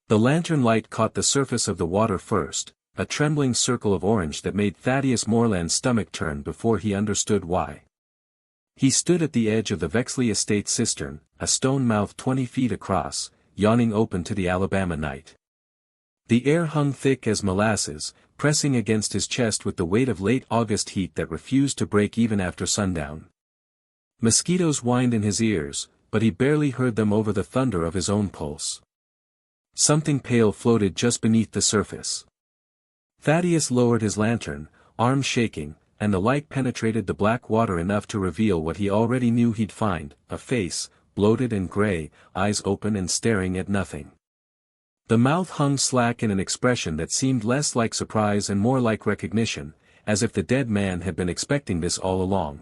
The lantern light caught the surface of the water first, a trembling circle of orange that made Thaddeus Morland's stomach turn before he understood why. He stood at the edge of the Vexley estate cistern, a stone mouth 20 feet across, yawning open to the Alabama night. The air hung thick as molasses, pressing against his chest with the weight of late August heat that refused to break even after sundown. Mosquitoes whined in his ears, but he barely heard them over the thunder of his own pulse. Something pale floated just beneath the surface. Thaddeus lowered his lantern, arms shaking, and the light penetrated the black water enough to reveal what he already knew he'd find, a face, bloated and gray, eyes open and staring at nothing. The mouth hung slack in an expression that seemed less like surprise and more like recognition, as if the dead man had been expecting this all along.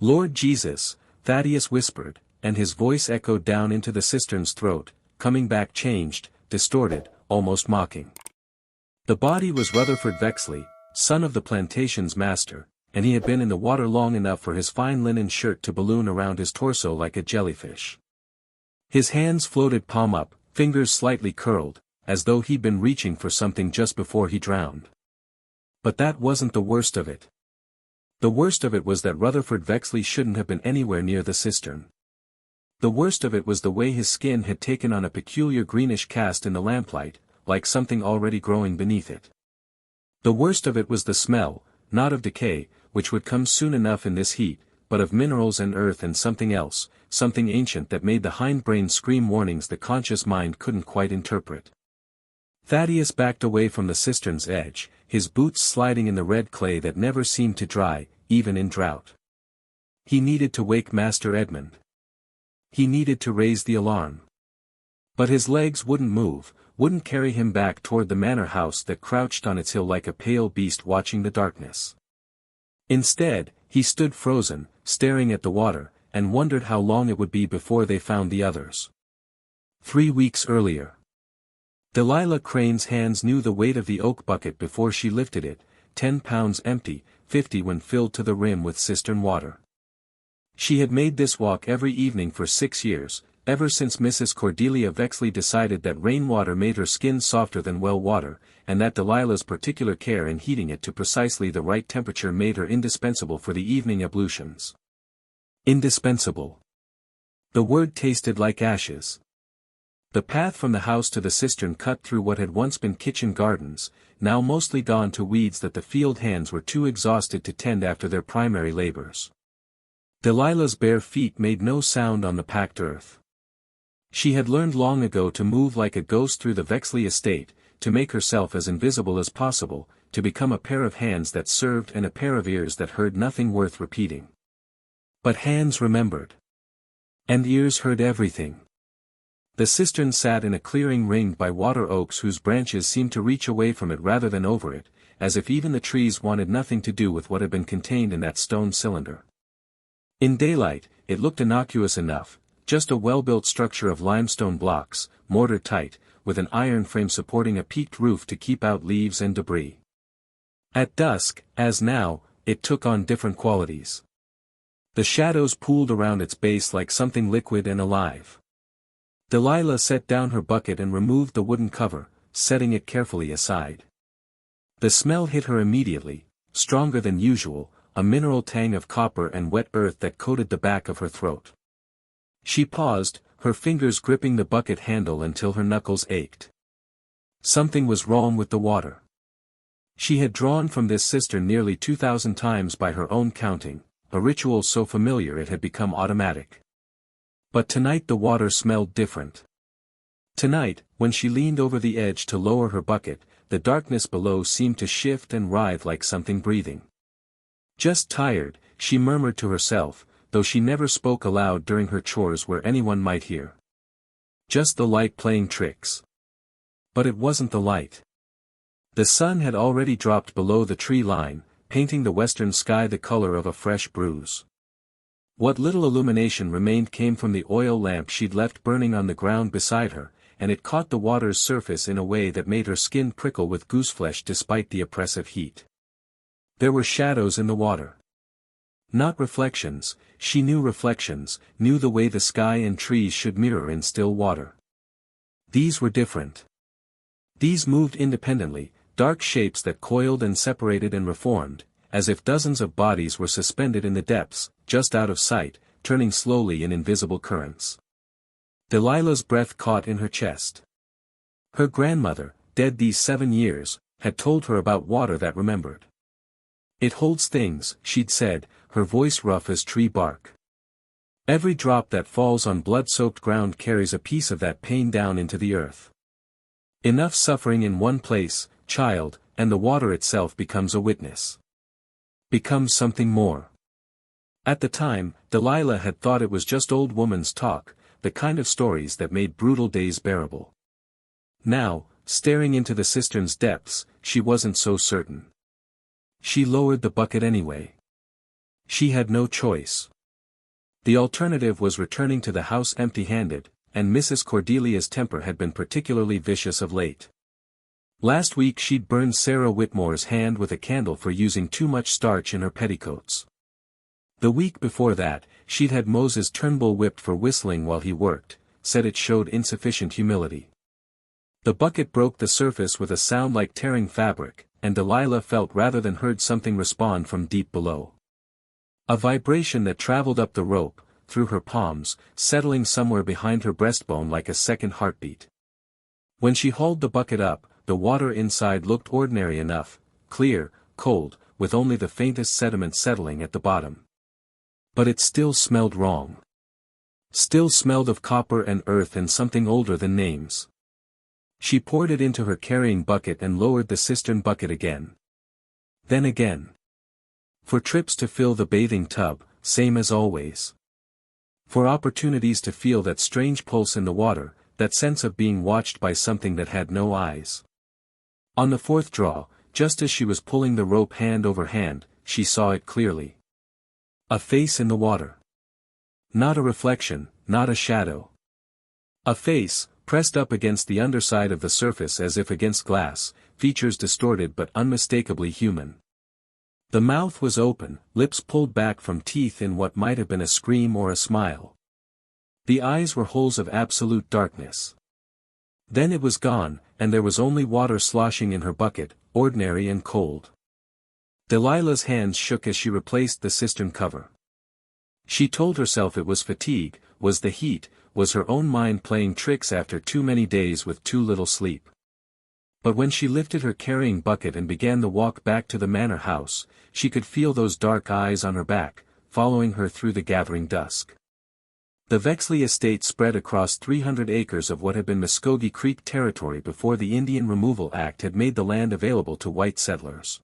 "Lord Jesus," Thaddeus whispered, and his voice echoed down into the cistern's throat, coming back changed, distorted, almost mocking. The body was Rutherford Vexley, son of the plantation's master, and he had been in the water long enough for his fine linen shirt to balloon around his torso like a jellyfish. His hands floated palm up, fingers slightly curled, as though he'd been reaching for something just before he drowned. But that wasn't the worst of it. The worst of it was that Rutherford Vexley shouldn't have been anywhere near the cistern. The worst of it was the way his skin had taken on a peculiar greenish cast in the lamplight, like something already growing beneath it. The worst of it was the smell, not of decay, which would come soon enough in this heat, but of minerals and earth and something else, something ancient that made the hindbrain scream warnings the conscious mind couldn't quite interpret. Thaddeus backed away from the cistern's edge, his boots sliding in the red clay that never seemed to dry, even in drought. He needed to wake Master Edmund. He needed to raise the alarm. But his legs wouldn't move, wouldn't carry him back toward the manor house that crouched on its hill like a pale beast watching the darkness. Instead, he stood frozen, staring at the water, and wondered how long it would be before they found the others. 3 weeks earlier. Delilah Crane's hands knew the weight of the oak bucket before she lifted it, 10 pounds empty, 50 when filled to the rim with cistern water. She had made this walk every evening for 6 years, ever since Mrs. Cordelia Vexley decided that rainwater made her skin softer than well water, and that Delilah's particular care in heating it to precisely the right temperature made her indispensable for the evening ablutions. Indispensable. The word tasted like ashes. The path from the house to the cistern cut through what had once been kitchen gardens, now mostly gone to weeds that the field hands were too exhausted to tend after their primary labors. Delilah's bare feet made no sound on the packed earth. She had learned long ago to move like a ghost through the Vexley estate, to make herself as invisible as possible, to become a pair of hands that served and a pair of ears that heard nothing worth repeating. But hands remembered. And ears heard everything. The cistern sat in a clearing ringed by water oaks whose branches seemed to reach away from it rather than over it, as if even the trees wanted nothing to do with what had been contained in that stone cylinder. In daylight, it looked innocuous enough, just a well-built structure of limestone blocks, mortar tight, with an iron frame supporting a peaked roof to keep out leaves and debris. At dusk, as now, it took on different qualities. The shadows pooled around its base like something liquid and alive. Delilah set down her bucket and removed the wooden cover, setting it carefully aside. The smell hit her immediately, stronger than usual, a mineral tang of copper and wet earth that coated the back of her throat. She paused, her fingers gripping the bucket handle until her knuckles ached. Something was wrong with the water. She had drawn from this cistern nearly 2,000 times by her own counting, a ritual so familiar it had become automatic. But tonight the water smelled different. Tonight, when she leaned over the edge to lower her bucket, the darkness below seemed to shift and writhe like something breathing. Just tired, she murmured to herself, though she never spoke aloud during her chores where anyone might hear. Just the light playing tricks. But it wasn't the light. The sun had already dropped below the tree line, painting the western sky the color of a fresh bruise. What little illumination remained came from the oil lamp she'd left burning on the ground beside her, and it caught the water's surface in a way that made her skin prickle with gooseflesh despite the oppressive heat. There were shadows in the water. Not reflections, she knew reflections, knew the way the sky and trees should mirror in still water. These were different. These moved independently, dark shapes that coiled and separated and reformed, as if dozens of bodies were suspended in the depths, just out of sight, turning slowly in invisible currents. Delilah's breath caught in her chest. Her grandmother, dead these 7 years, had told her about water that remembered. It holds things, she'd said, her voice rough as tree bark. Every drop that falls on blood-soaked ground carries a piece of that pain down into the earth. Enough suffering in one place, child, and the water itself becomes a witness. Becomes something more. At the time, Delilah had thought it was just old woman's talk, the kind of stories that made brutal days bearable. Now, staring into the cistern's depths, she wasn't so certain. She lowered the bucket anyway. She had no choice. The alternative was returning to the house empty-handed, and Mrs. Cordelia's temper had been particularly vicious of late. Last week she'd burned Sarah Whitmore's hand with a candle for using too much starch in her petticoats. The week before that, she'd had Moses Turnbull whipped for whistling while he worked, said it showed insufficient humility. The bucket broke the surface with a sound like tearing fabric, and Delilah felt rather than heard something respond from deep below. A vibration that traveled up the rope, through her palms, settling somewhere behind her breastbone like a second heartbeat. When she hauled the bucket up, the water inside looked ordinary enough, clear, cold, with only the faintest sediment settling at the bottom. But it still smelled wrong. Still smelled of copper and earth and something older than names. She poured it into her carrying bucket and lowered the cistern bucket again. Then again. For trips to fill the bathing tub, same as always. For opportunities to feel that strange pulse in the water, that sense of being watched by something that had no eyes. On the fourth draw, just as she was pulling the rope hand over hand, she saw it clearly. A face in the water. Not a reflection, not a shadow. A face, pressed up against the underside of the surface as if against glass, features distorted but unmistakably human. The mouth was open, lips pulled back from teeth in what might have been a scream or a smile. The eyes were holes of absolute darkness. Then it was gone, and there was only water sloshing in her bucket, ordinary and cold. Delilah's hands shook as she replaced the cistern cover. She told herself it was fatigue, was the heat, was her own mind playing tricks after too many days with too little sleep. But when she lifted her carrying bucket and began the walk back to the manor house, she could feel those dark eyes on her back, following her through the gathering dusk. The Vexley estate spread across 300 acres of what had been Muskogee Creek territory before the Indian Removal Act had made the land available to white settlers.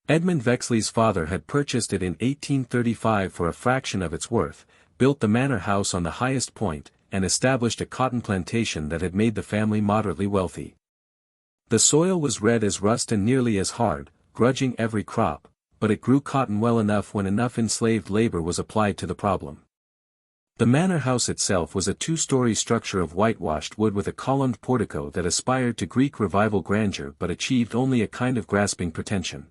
Edmund Vexley's father had purchased it in 1835 for a fraction of its worth, built the manor house on the highest point, and established a cotton plantation that had made the family moderately wealthy. The soil was red as rust and nearly as hard, grudging every crop, but it grew cotton well enough when enough enslaved labor was applied to the problem. The manor house itself was a 2-story structure of whitewashed wood with a columned portico that aspired to Greek Revival grandeur but achieved only a kind of grasping pretension.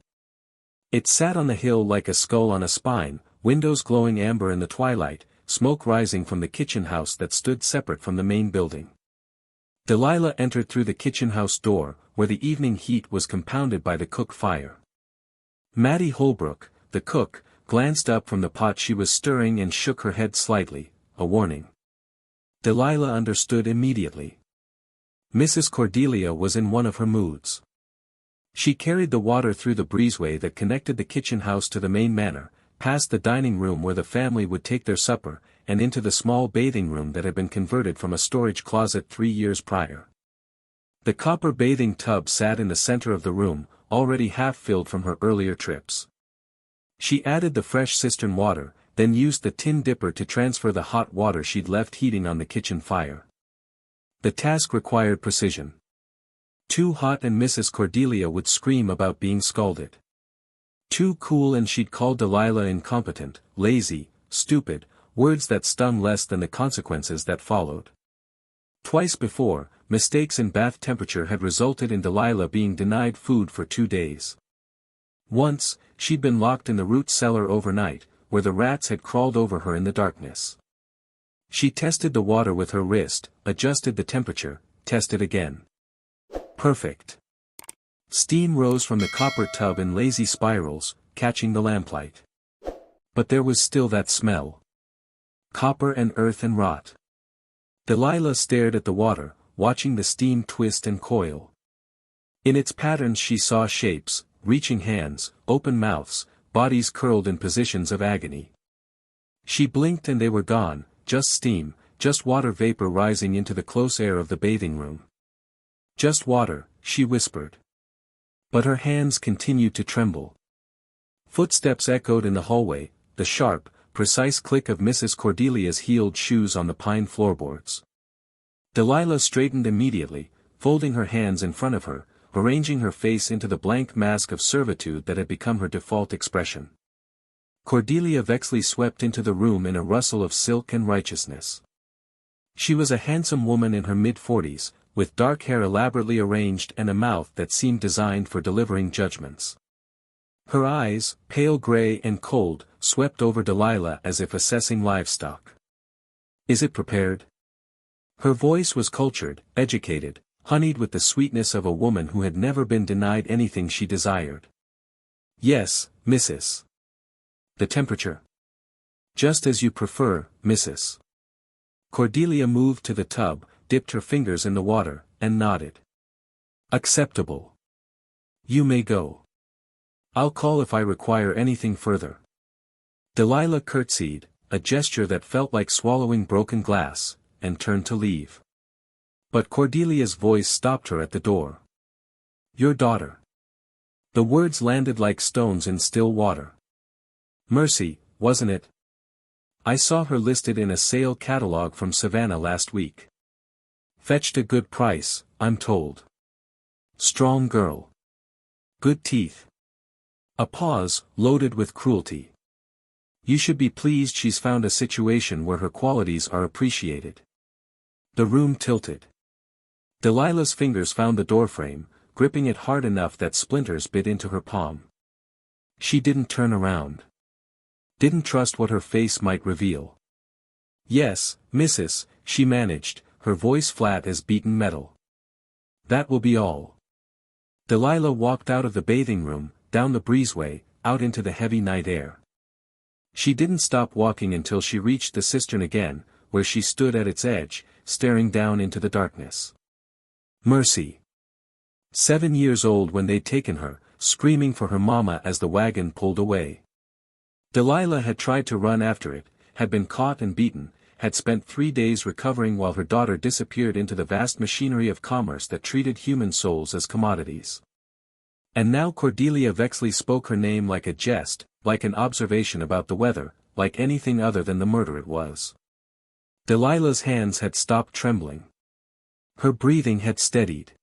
It sat on the hill like a skull on a spine, windows glowing amber in the twilight, smoke rising from the kitchen house that stood separate from the main building. Delilah entered through the kitchen house door, where the evening heat was compounded by the cook fire. Mattie Holbrook, the cook, glanced up from the pot she was stirring and shook her head slightly, a warning. Delilah understood immediately. Mrs. Cordelia was in one of her moods. She carried the water through the breezeway that connected the kitchen house to the main manor, past the dining room where the family would take their supper, and into the small bathing room that had been converted from a storage closet 3 years prior. The copper bathing tub sat in the center of the room, already half filled from her earlier trips. She added the fresh cistern water, then used the tin dipper to transfer the hot water she'd left heating on the kitchen fire. The task required precision. Too hot and Mrs. Cordelia would scream about being scalded. Too cool and she'd call Delilah incompetent, lazy, stupid, words that stung less than the consequences that followed. Twice before, mistakes in bath temperature had resulted in Delilah being denied food for 2 days. Once, she'd been locked in the root cellar overnight, where the rats had crawled over her in the darkness. She tested the water with her wrist, adjusted the temperature, test it again. Perfect. Steam rose from the copper tub in lazy spirals, catching the lamplight. But there was still that smell. Copper and earth and rot. Delilah stared at the water, watching the steam twist and coil. In its patterns she saw shapes, reaching hands, open mouths, bodies curled in positions of agony. She blinked and they were gone, just steam, just water vapor rising into the close air of the bathing room. Just water, she whispered. But her hands continued to tremble. Footsteps echoed in the hallway, the sharp, precise click of Mrs. Cordelia's heeled shoes on the pine floorboards. Delilah straightened immediately, folding her hands in front of her, arranging her face into the blank mask of servitude that had become her default expression. Cordelia Vexley swept into the room in a rustle of silk and righteousness. She was a handsome woman in her mid-40s, with dark hair elaborately arranged and a mouth that seemed designed for delivering judgments. Her eyes, pale gray and cold, swept over Delilah as if assessing livestock. "Is it prepared?" Her voice was cultured, educated, honeyed with the sweetness of a woman who had never been denied anything she desired. "Yes, Mrs. The temperature?" "Just as you prefer, Mrs." Cordelia moved to the tub, dipped her fingers in the water, and nodded. "Acceptable. You may go. I'll call if I require anything further." Delilah curtsied, a gesture that felt like swallowing broken glass, and turned to leave. But Cordelia's voice stopped her at the door. "Your daughter." The words landed like stones in still water. "Mercy, wasn't it? I saw her listed in a sale catalog from Savannah last week. Fetched a good price, I'm told. Strong girl. Good teeth." A pause, loaded with cruelty. "You should be pleased she's found a situation where her qualities are appreciated." The room tilted. Delilah's fingers found the doorframe, gripping it hard enough that splinters bit into her palm. She didn't turn around. Didn't trust what her face might reveal. "Yes, Mrs.," she managed, her voice flat as beaten metal. "That will be all." Delilah walked out of the bathing room, down the breezeway, out into the heavy night air. She didn't stop walking until she reached the cistern again, where she stood at its edge, staring down into the darkness. Mercy. 7 years old when they'd taken her, screaming for her mama as the wagon pulled away. Delilah had tried to run after it, had been caught and beaten, had spent 3 days recovering while her daughter disappeared into the vast machinery of commerce that treated human souls as commodities. And now Cordelia Vexley spoke her name like a jest, like an observation about the weather, like anything other than the murder it was. Delilah's hands had stopped trembling. Her breathing had steadied.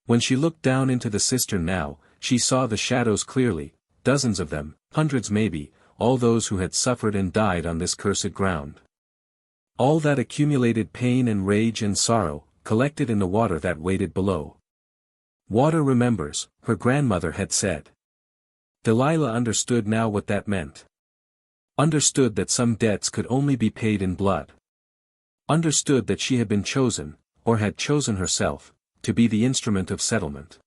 When she looked down into the cistern now, she saw the shadows clearly, dozens of them, hundreds maybe, all those who had suffered and died on this cursed ground. All that accumulated pain and rage and sorrow, collected in the water that waited below. Water remembers, her grandmother had said. Delilah understood now what that meant. Understood that some debts could only be paid in blood. Understood that she had been chosen, or had chosen herself, to be the instrument of settlement.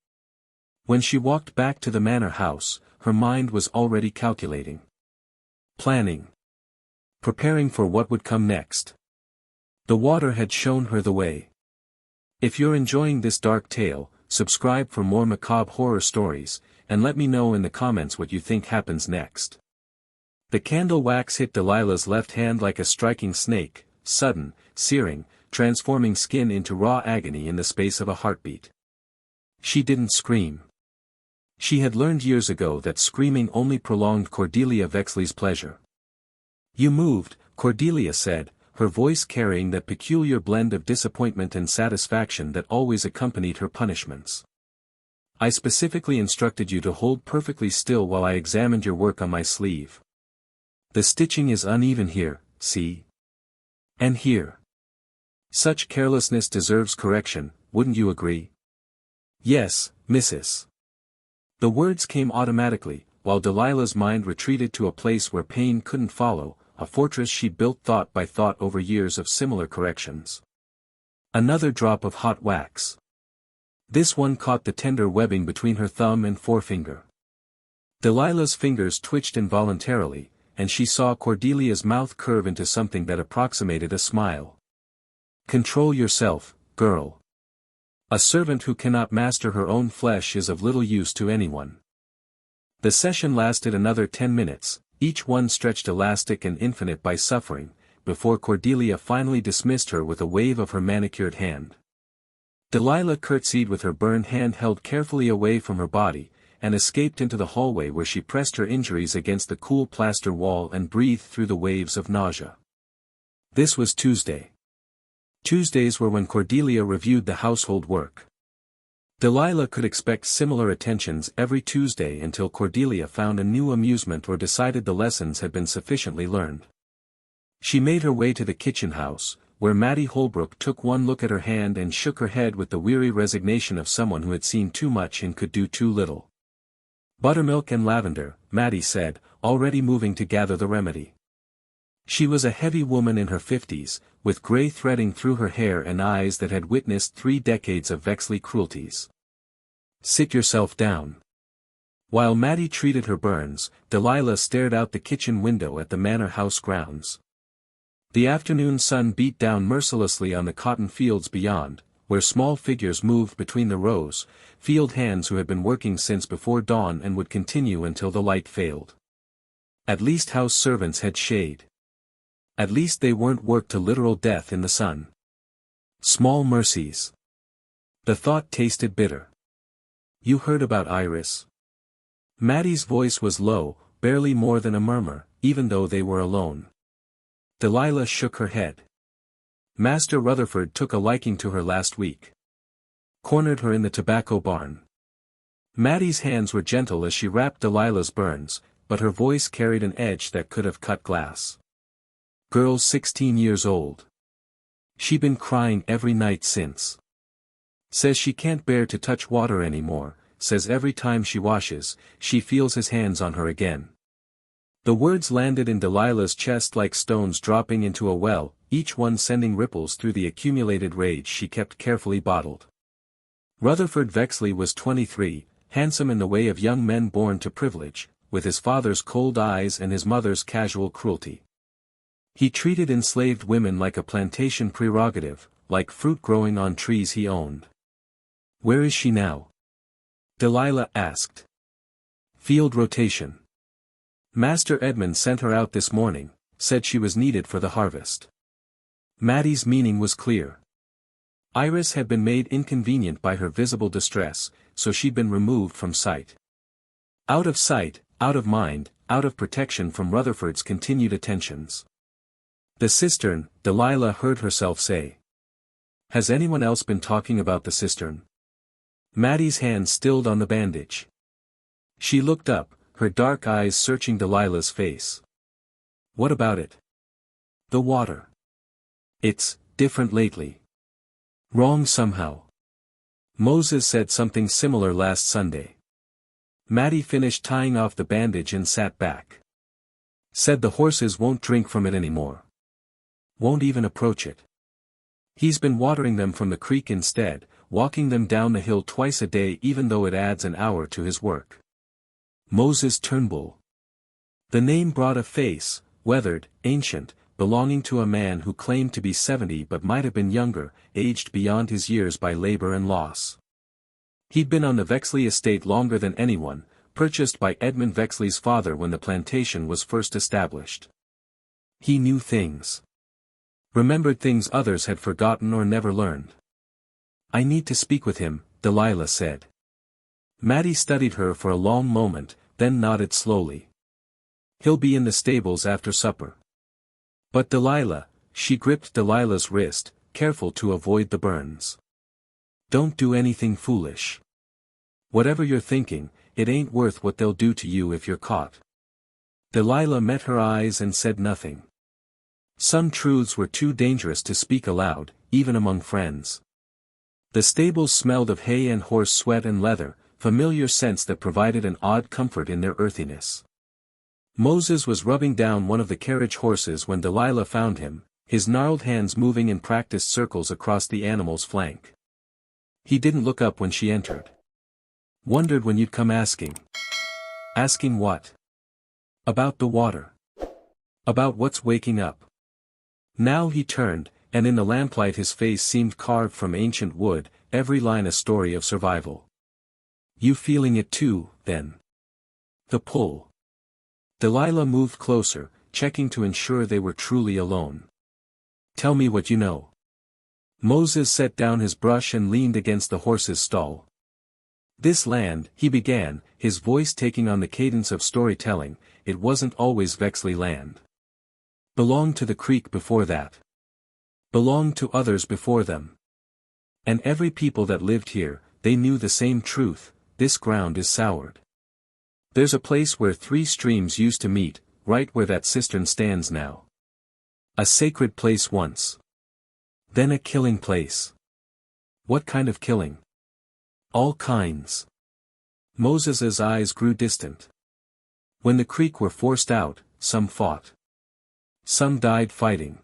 When she walked back to the manor house, her mind was already calculating. Planning. Preparing for what would come next. The water had shown her the way. If you're enjoying this dark tale, subscribe for more macabre horror stories, and let me know in the comments what you think happens next. The candle wax hit Delilah's left hand like a striking snake, sudden, searing, transforming skin into raw agony in the space of a heartbeat. She didn't scream. She had learned years ago that screaming only prolonged Cordelia Vexley's pleasure. "You moved," Cordelia said, her voice carrying that peculiar blend of disappointment and satisfaction that always accompanied her punishments. "I specifically instructed you to hold perfectly still while I examined your work on my sleeve. The stitching is uneven here, see? And here. Such carelessness deserves correction, wouldn't you agree?" "Yes, Mrs." The words came automatically, while Delilah's mind retreated to a place where pain couldn't follow, a fortress she built thought by thought over years of similar corrections. Another drop of hot wax. This one caught the tender webbing between her thumb and forefinger. Delilah's fingers twitched involuntarily, and she saw Cordelia's mouth curve into something that approximated a smile. Control yourself, girl. A servant who cannot master her own flesh is of little use to anyone. The session lasted another 10 minutes, each one stretched elastic and infinite by suffering, before Cordelia finally dismissed her with a wave of her manicured hand. Delilah curtsied with her burned hand held carefully away from her body, and escaped into the hallway where she pressed her injuries against the cool plaster wall and breathed through the waves of nausea. This was Tuesday. Tuesdays were when Cordelia reviewed the household work. Delilah could expect similar attentions every Tuesday until Cordelia found a new amusement or decided the lessons had been sufficiently learned. She made her way to the kitchen house, where Mattie Holbrook took one look at her hand and shook her head with the weary resignation of someone who had seen too much and could do too little. Buttermilk and lavender, Mattie said, already moving to gather the remedy. She was a heavy woman in her 50s, with gray threading through her hair and eyes that had witnessed 3 decades of Vexley cruelties. Sit yourself down. While Mattie treated her burns, Delilah stared out the kitchen window at the manor house grounds. The afternoon sun beat down mercilessly on the cotton fields beyond, where small figures moved between the rows, field hands who had been working since before dawn and would continue until the light failed. At least house servants had shade. At least they weren't worked to literal death in the sun. Small mercies. The thought tasted bitter. You heard about Iris? Mattie's voice was low, barely more than a murmur, even though they were alone. Delilah shook her head. Master Rutherford took a liking to her last week. Cornered her in the tobacco barn. Mattie's hands were gentle as she wrapped Delilah's burns, but her voice carried an edge that could have cut glass. Girl's 16 years old. She been crying every night since. Says she can't bear to touch water anymore, says every time she washes, she feels his hands on her again. The words landed in Delilah's chest like stones dropping into a well, each one sending ripples through the accumulated rage she kept carefully bottled. Rutherford Vexley was 23, handsome in the way of young men born to privilege, with his father's cold eyes and his mother's casual cruelty. He treated enslaved women like a plantation prerogative, like fruit growing on trees he owned. Where is she now? Delilah asked. Field rotation. Master Edmund sent her out this morning, said she was needed for the harvest. Mattie's meaning was clear. Iris had been made inconvenient by her visible distress, so she'd been removed from sight. Out of sight, out of mind, out of protection from Rutherford's continued attentions. The cistern, Delilah heard herself say. Has anyone else been talking about the cistern? Mattie's hand stilled on the bandage. She looked up, her dark eyes searching Delilah's face. What about it? The water. It's different lately. Wrong somehow. Moses said something similar last Sunday. Mattie finished tying off the bandage and sat back. Said the horses won't drink from it anymore. Won't even approach it. He's been watering them from the creek instead, walking them down the hill twice a day even though it adds an hour to his work. Moses Turnbull. The name brought a face, weathered, ancient, belonging to a man who claimed to be 70 but might have been younger, aged beyond his years by labor and loss. He'd been on the Vexley estate longer than anyone, purchased by Edmund Vexley's father when the plantation was first established. He knew things. Remembered things others had forgotten or never learned. I need to speak with him, Delilah said. Mattie studied her for a long moment, then nodded slowly. He'll be in the stables after supper. But Delilah, she gripped Delilah's wrist, careful to avoid the burns. Don't do anything foolish. Whatever you're thinking, it ain't worth what they'll do to you if you're caught. Delilah met her eyes and said nothing. Some truths were too dangerous to speak aloud, even among friends. The stables smelled of hay and horse sweat and leather, familiar scents that provided an odd comfort in their earthiness. Moses was rubbing down one of the carriage horses when Delilah found him, his gnarled hands moving in practiced circles across the animal's flank. He didn't look up when she entered. Wondered when you'd come asking. Asking what? About the water. About what's waking up. Now he turned, and in the lamplight his face seemed carved from ancient wood, every line a story of survival. You feeling it too, then? The pull. Delilah moved closer, checking to ensure they were truly alone. Tell me what you know. Moses set down his brush and leaned against the horse's stall. This land, he began, his voice taking on the cadence of storytelling, it wasn't always Vexley land. Belonged to the creek before that. Belonged to others before them. And every people that lived here, they knew the same truth, this ground is soured. There's a place where 3 streams used to meet, right where that cistern stands now. A sacred place once. Then a killing place. What kind of killing? All kinds. Moses's eyes grew distant. When the creek were forced out, some fought. Some died fighting.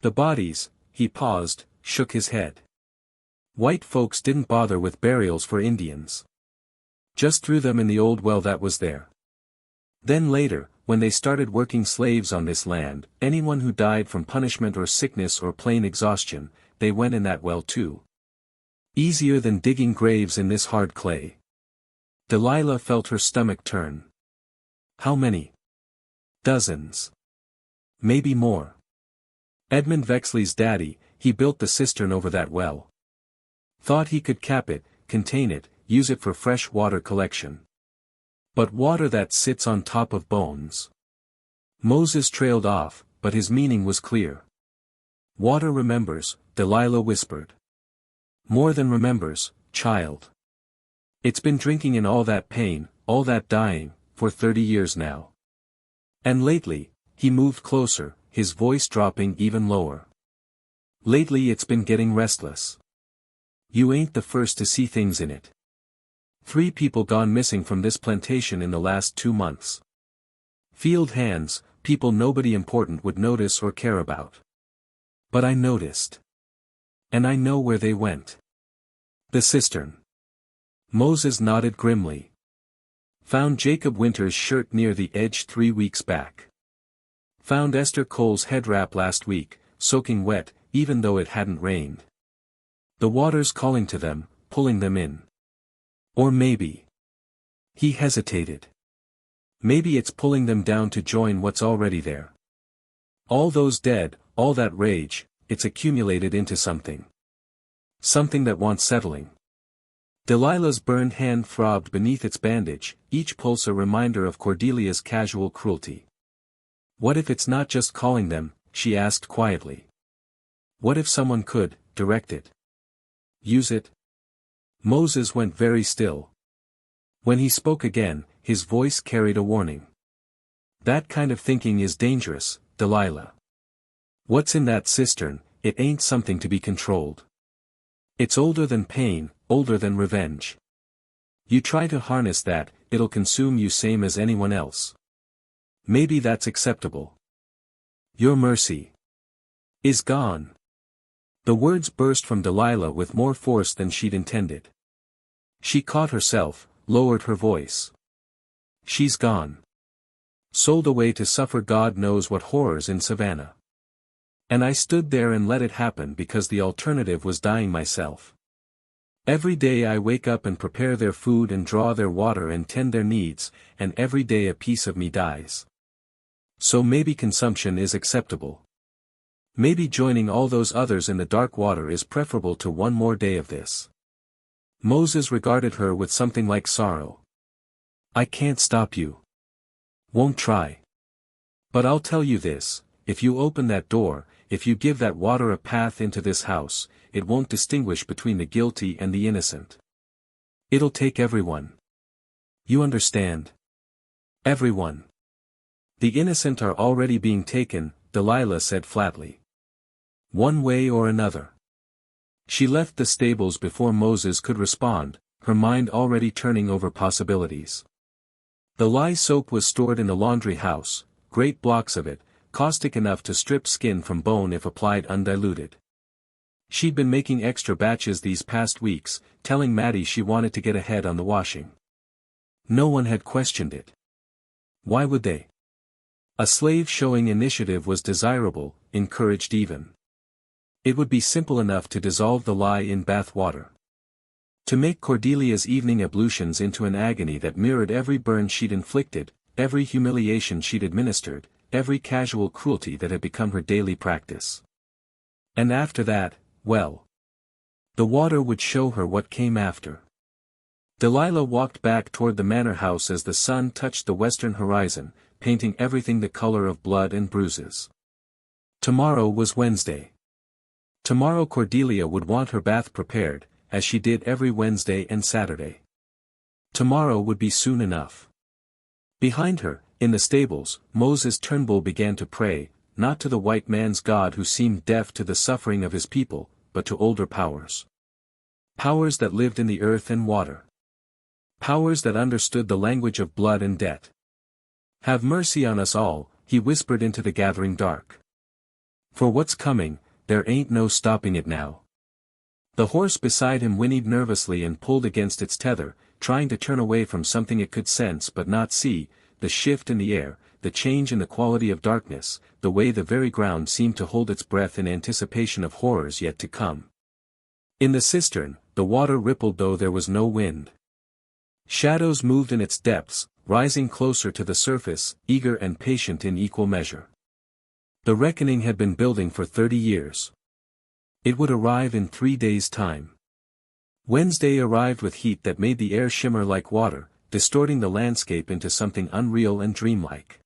The bodies, he paused, shook his head. White folks didn't bother with burials for Indians. Just threw them in the old well that was there. Then later, when they started working slaves on this land, anyone who died from punishment or sickness or plain exhaustion, they went in that well too. Easier than digging graves in this hard clay. Delilah felt her stomach turn. How many? Dozens. Maybe more. Edmund Vexley's daddy, he built the cistern over that well. Thought he could cap it, contain it, use it for fresh water collection. But water that sits on top of bones. Moses trailed off, but his meaning was clear. Water remembers, Delilah whispered. More than remembers, child. It's been drinking in all that pain, all that dying, for 30 years now. And lately, he moved closer, his voice dropping even lower. Lately it's been getting restless. You ain't the first to see things in it. 3 people gone missing from this plantation in the last 2 months. Field hands, people nobody important would notice or care about. But I noticed. And I know where they went. The cistern. Moses nodded grimly. Found Jacob Winter's shirt near the edge 3 weeks back. Found Esther Cole's head wrap last week, soaking wet, even though it hadn't rained. The water's calling to them, pulling them in. Or maybe. He hesitated. Maybe it's pulling them down to join what's already there. All those dead, all that rage, it's accumulated into something. Something that wants settling. Delilah's burned hand throbbed beneath its bandage, each pulse a reminder of Cordelia's casual cruelty. What if it's not just calling them, she asked quietly. What if someone could, direct it? Use it? Moses went very still. When he spoke again, his voice carried a warning. That kind of thinking is dangerous, Delilah. What's in that cistern, it ain't something to be controlled. It's older than pain, older than revenge. You try to harness that, it'll consume you same as anyone else. Maybe that's acceptable. Your mercy is gone. The words burst from Delilah with more force than she'd intended. She caught herself, lowered her voice. She's gone. Sold away to suffer God knows what horrors in Savannah. And I stood there and let it happen because the alternative was dying myself. Every day I wake up and prepare their food and draw their water and tend their needs, and every day a piece of me dies. So maybe consumption is acceptable. Maybe joining all those others in the dark water is preferable to one more day of this. Moses regarded her with something like sorrow. I can't stop you. Won't try. But I'll tell you this, if you open that door, if you give that water a path into this house, it won't distinguish between the guilty and the innocent. It'll take everyone. You understand? Everyone. The innocent are already being taken, Delilah said flatly. One way or another. She left the stables before Moses could respond, her mind already turning over possibilities. The lye soap was stored in the laundry house, great blocks of it, caustic enough to strip skin from bone if applied undiluted. She'd been making extra batches these past weeks, telling Maddie she wanted to get ahead on the washing. No one had questioned it. Why would they? A slave showing initiative was desirable, encouraged even. It would be simple enough to dissolve the lye in bath water. To make Cordelia's evening ablutions into an agony that mirrored every burn she'd inflicted, every humiliation she'd administered, every casual cruelty that had become her daily practice. And after that, well, the water would show her what came after. Delilah walked back toward the manor house as the sun touched the western horizon, painting everything the color of blood and bruises. Tomorrow was Wednesday. Tomorrow Cordelia would want her bath prepared, as she did every Wednesday and Saturday. Tomorrow would be soon enough. Behind her, in the stables, Moses Turnbull began to pray, not to the white man's God who seemed deaf to the suffering of his people, but to older powers. Powers that lived in the earth and water. Powers that understood the language of blood and debt. Have mercy on us all, he whispered into the gathering dark. For what's coming, there ain't no stopping it now. The horse beside him whinnied nervously and pulled against its tether, trying to turn away from something it could sense but not see, the shift in the air, the change in the quality of darkness, the way the very ground seemed to hold its breath in anticipation of horrors yet to come. In the cistern, the water rippled though there was no wind. Shadows moved in its depths, rising closer to the surface, eager and patient in equal measure. The reckoning had been building for 30 years. It would arrive in 3 days' time. Wednesday arrived with heat that made the air shimmer like water, distorting the landscape into something unreal and dreamlike.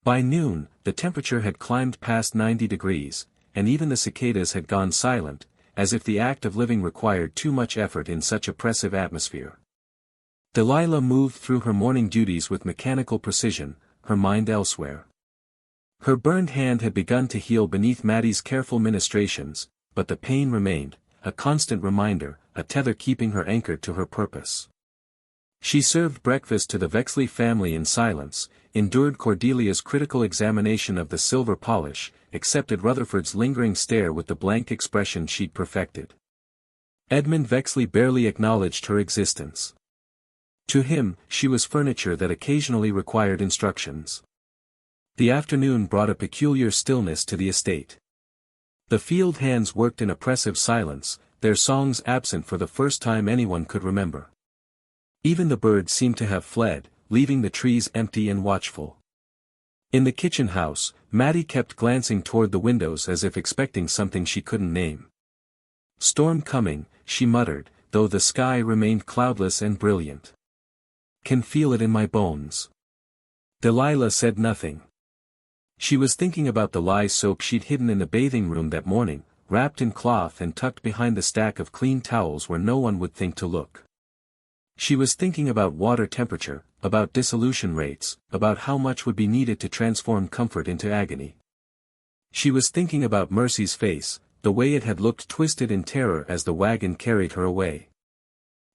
By noon, the temperature had climbed past 90 degrees, and even the cicadas had gone silent, as if the act of living required too much effort in such oppressive atmosphere. Delilah moved through her morning duties with mechanical precision, her mind elsewhere. Her burned hand had begun to heal beneath Maddie's careful ministrations, but the pain remained, a constant reminder, a tether keeping her anchored to her purpose. She served breakfast to the Vexley family in silence, endured Cordelia's critical examination of the silver polish, accepted Rutherford's lingering stare with the blank expression she'd perfected. Edmund Vexley barely acknowledged her existence. To him, she was furniture that occasionally required instructions. The afternoon brought a peculiar stillness to the estate. The field hands worked in oppressive silence, their songs absent for the first time anyone could remember. Even the birds seemed to have fled, leaving the trees empty and watchful. In the kitchen house, Maddie kept glancing toward the windows as if expecting something she couldn't name. Storm coming, she muttered, though the sky remained cloudless and brilliant. Can feel it in my bones. Delilah said nothing. She was thinking about the lye soap she'd hidden in the bathing room that morning, wrapped in cloth and tucked behind the stack of clean towels where no one would think to look. She was thinking about water temperature, about dissolution rates, about how much would be needed to transform comfort into agony. She was thinking about Mercy's face, the way it had looked twisted in terror as the wagon carried her away.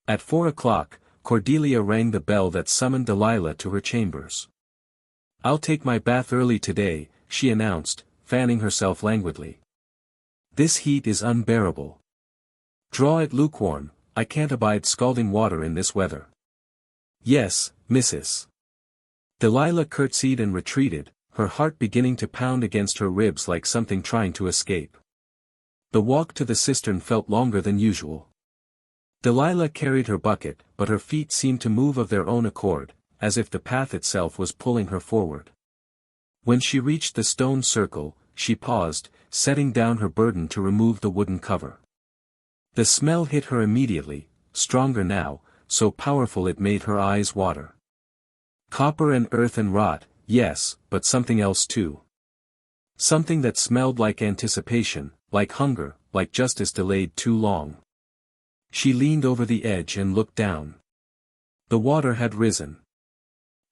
At 4 o'clock, Cordelia rang the bell that summoned Delilah to her chambers. "I'll take my bath early today," she announced, fanning herself languidly. "This heat is unbearable. Draw it lukewarm, I can't abide scalding water in this weather." "Yes, missus." Delilah curtsied and retreated, her heart beginning to pound against her ribs like something trying to escape. The walk to the cistern felt longer than usual. Delilah carried her bucket, but her feet seemed to move of their own accord, as if the path itself was pulling her forward. When she reached the stone circle, she paused, setting down her burden to remove the wooden cover. The smell hit her immediately, stronger now, so powerful it made her eyes water. Copper and earth and rot, yes, but something else too. Something that smelled like anticipation, like hunger, like justice delayed too long. She leaned over the edge and looked down. The water had risen.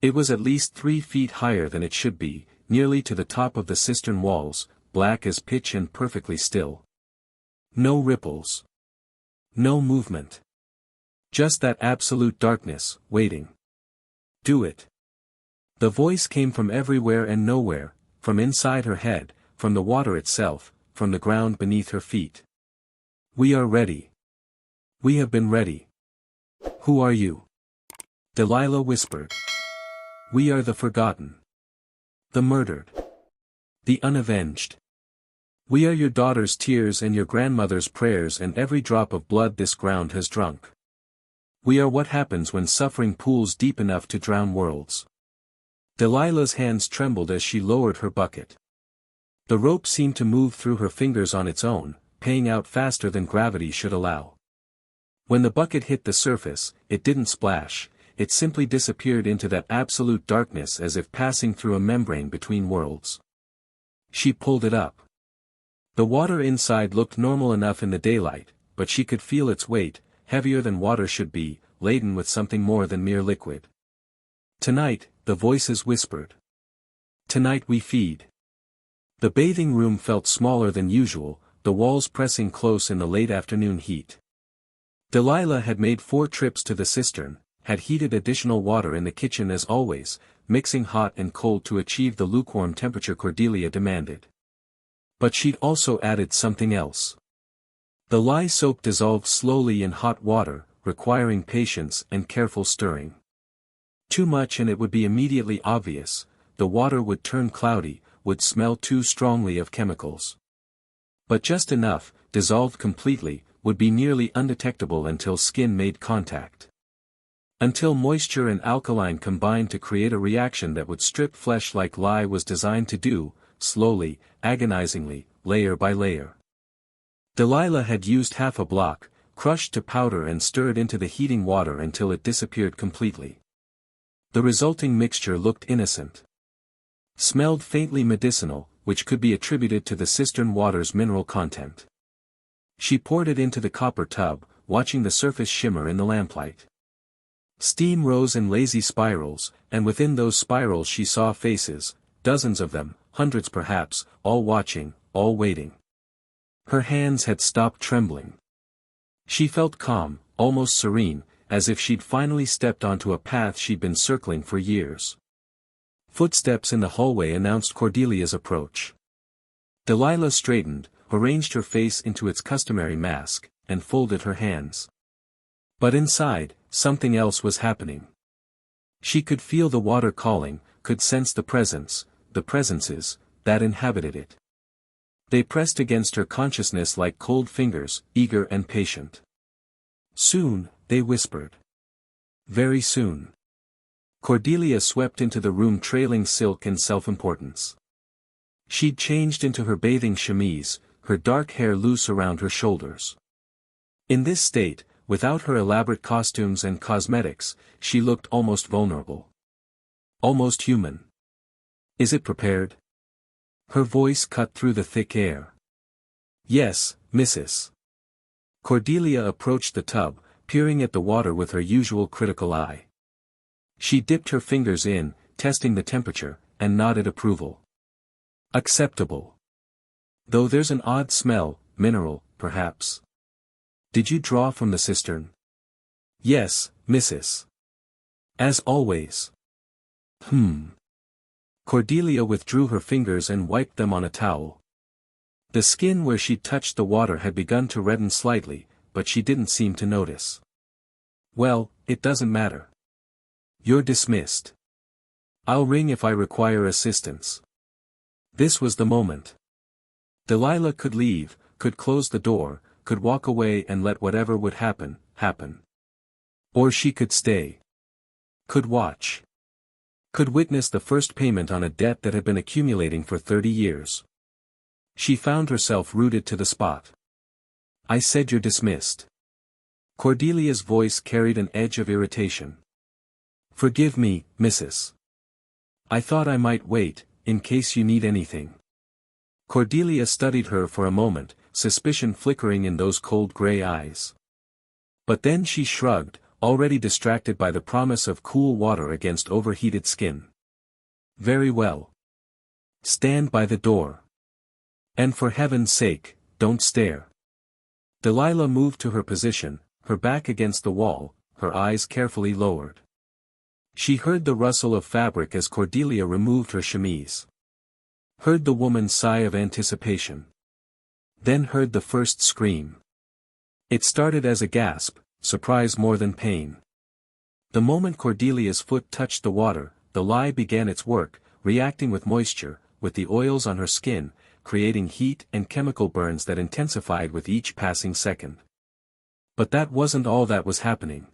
It was at least 3 feet higher than it should be, nearly to the top of the cistern walls, black as pitch and perfectly still. No ripples. No movement. Just that absolute darkness, waiting. "Do it." The voice came from everywhere and nowhere, from inside her head, from the water itself, from the ground beneath her feet. "We are ready. We have been ready." "Who are you?" Delilah whispered. "We are the forgotten. The murdered. The unavenged. We are your daughter's tears and your grandmother's prayers and every drop of blood this ground has drunk. We are what happens when suffering pools deep enough to drown worlds." Delilah's hands trembled as she lowered her bucket. The rope seemed to move through her fingers on its own, paying out faster than gravity should allow. When the bucket hit the surface, it didn't splash, it simply disappeared into that absolute darkness as if passing through a membrane between worlds. She pulled it up. The water inside looked normal enough in the daylight, but she could feel its weight, heavier than water should be, laden with something more than mere liquid. "Tonight," the voices whispered. "Tonight we feed." The bathing room felt smaller than usual, the walls pressing close in the late afternoon heat. Delilah had made 4 trips to the cistern, had heated additional water in the kitchen as always, mixing hot and cold to achieve the lukewarm temperature Cordelia demanded. But she'd also added something else. The lye soap dissolved slowly in hot water, requiring patience and careful stirring. Too much and it would be immediately obvious, the water would turn cloudy, would smell too strongly of chemicals. But just enough, dissolved completely, would be nearly undetectable until skin made contact. Until moisture and alkaline combined to create a reaction that would strip flesh like lye was designed to do, slowly, agonizingly, layer by layer. Delilah had used half a block, crushed to powder and stirred into the heating water until it disappeared completely. The resulting mixture looked innocent. Smelled faintly medicinal, which could be attributed to the cistern water's mineral content. She poured it into the copper tub, watching the surface shimmer in the lamplight. Steam rose in lazy spirals, and within those spirals she saw faces, dozens of them, hundreds perhaps, all watching, all waiting. Her hands had stopped trembling. She felt calm, almost serene, as if she'd finally stepped onto a path she'd been circling for years. Footsteps in the hallway announced Cordelia's approach. Delilah straightened, arranged her face into its customary mask, and folded her hands. But inside, something else was happening. She could feel the water calling, could sense the presences, that inhabited it. They pressed against her consciousness like cold fingers, eager and patient. "Soon," they whispered. "Very soon." Cordelia swept into the room trailing silk and self-importance. She'd changed into her bathing chemise, her dark hair loose around her shoulders. In this state, without her elaborate costumes and cosmetics, she looked almost vulnerable. Almost human. "Is it prepared?" Her voice cut through the thick air. "Yes, Mrs." Cordelia approached the tub, peering at the water with her usual critical eye. She dipped her fingers in, testing the temperature, and nodded approval. "Acceptable. Though there's an odd smell, mineral, perhaps." "Did you draw from the cistern?" "Yes, Mrs. As always." Cordelia withdrew her fingers and wiped them on a towel. The skin where she'd touched the water had begun to redden slightly, but she didn't seem to notice. "Well, it doesn't matter. You're dismissed. I'll ring if I require assistance." This was the moment. Delilah could leave, could close the door, could walk away and let whatever would happen, happen. Or she could stay. Could watch. Could witness the first payment on a debt that had been accumulating for 30 years. She found herself rooted to the spot. "I said you're dismissed." Cordelia's voice carried an edge of irritation. "Forgive me, Mrs. I thought I might wait, in case you need anything." Cordelia studied her for a moment, suspicion flickering in those cold gray eyes. But then she shrugged, already distracted by the promise of cool water against overheated skin. "Very well. Stand by the door. And for heaven's sake, don't stare." Delilah moved to her position, her back against the wall, her eyes carefully lowered. She heard the rustle of fabric as Cordelia removed her chemise. Heard the woman's sigh of anticipation. Then heard the first scream. It started as a gasp, surprise more than pain. The moment Cordelia's foot touched the water, the lye began its work, reacting with moisture, with the oils on her skin, creating heat and chemical burns that intensified with each passing second. But that wasn't all that was happening.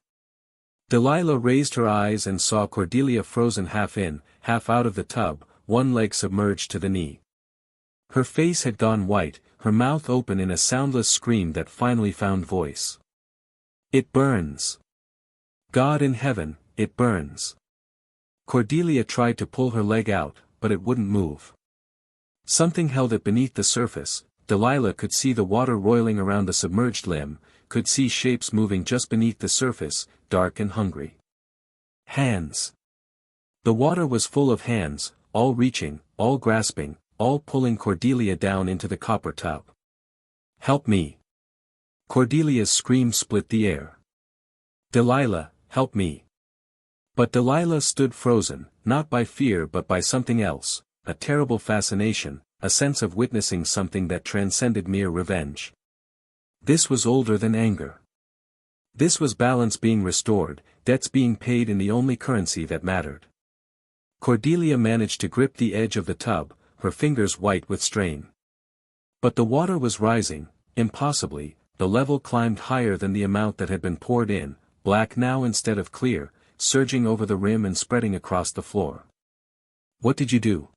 Delilah raised her eyes and saw Cordelia frozen half in, half out of the tub, one leg submerged to the knee. Her face had gone white, her mouth open in a soundless scream that finally found voice. "It burns! God in heaven, it burns!" Cordelia tried to pull her leg out, but it wouldn't move. Something held it beneath the surface. Delilah could see the water roiling around the submerged limb, could see shapes moving just beneath the surface, dark and hungry. Hands. The water was full of hands, all reaching, all grasping, all pulling Cordelia down into the copper tub. "Help me!" Cordelia's scream split the air. "Delilah, help me!" But Delilah stood frozen, not by fear but by something else, a terrible fascination, a sense of witnessing something that transcended mere revenge. This was older than anger. This was balance being restored, debts being paid in the only currency that mattered. Cordelia managed to grip the edge of the tub, her fingers white with strain. But the water was rising, impossibly, the level climbed higher than the amount that had been poured in, black now instead of clear, surging over the rim and spreading across the floor. "What did you do?"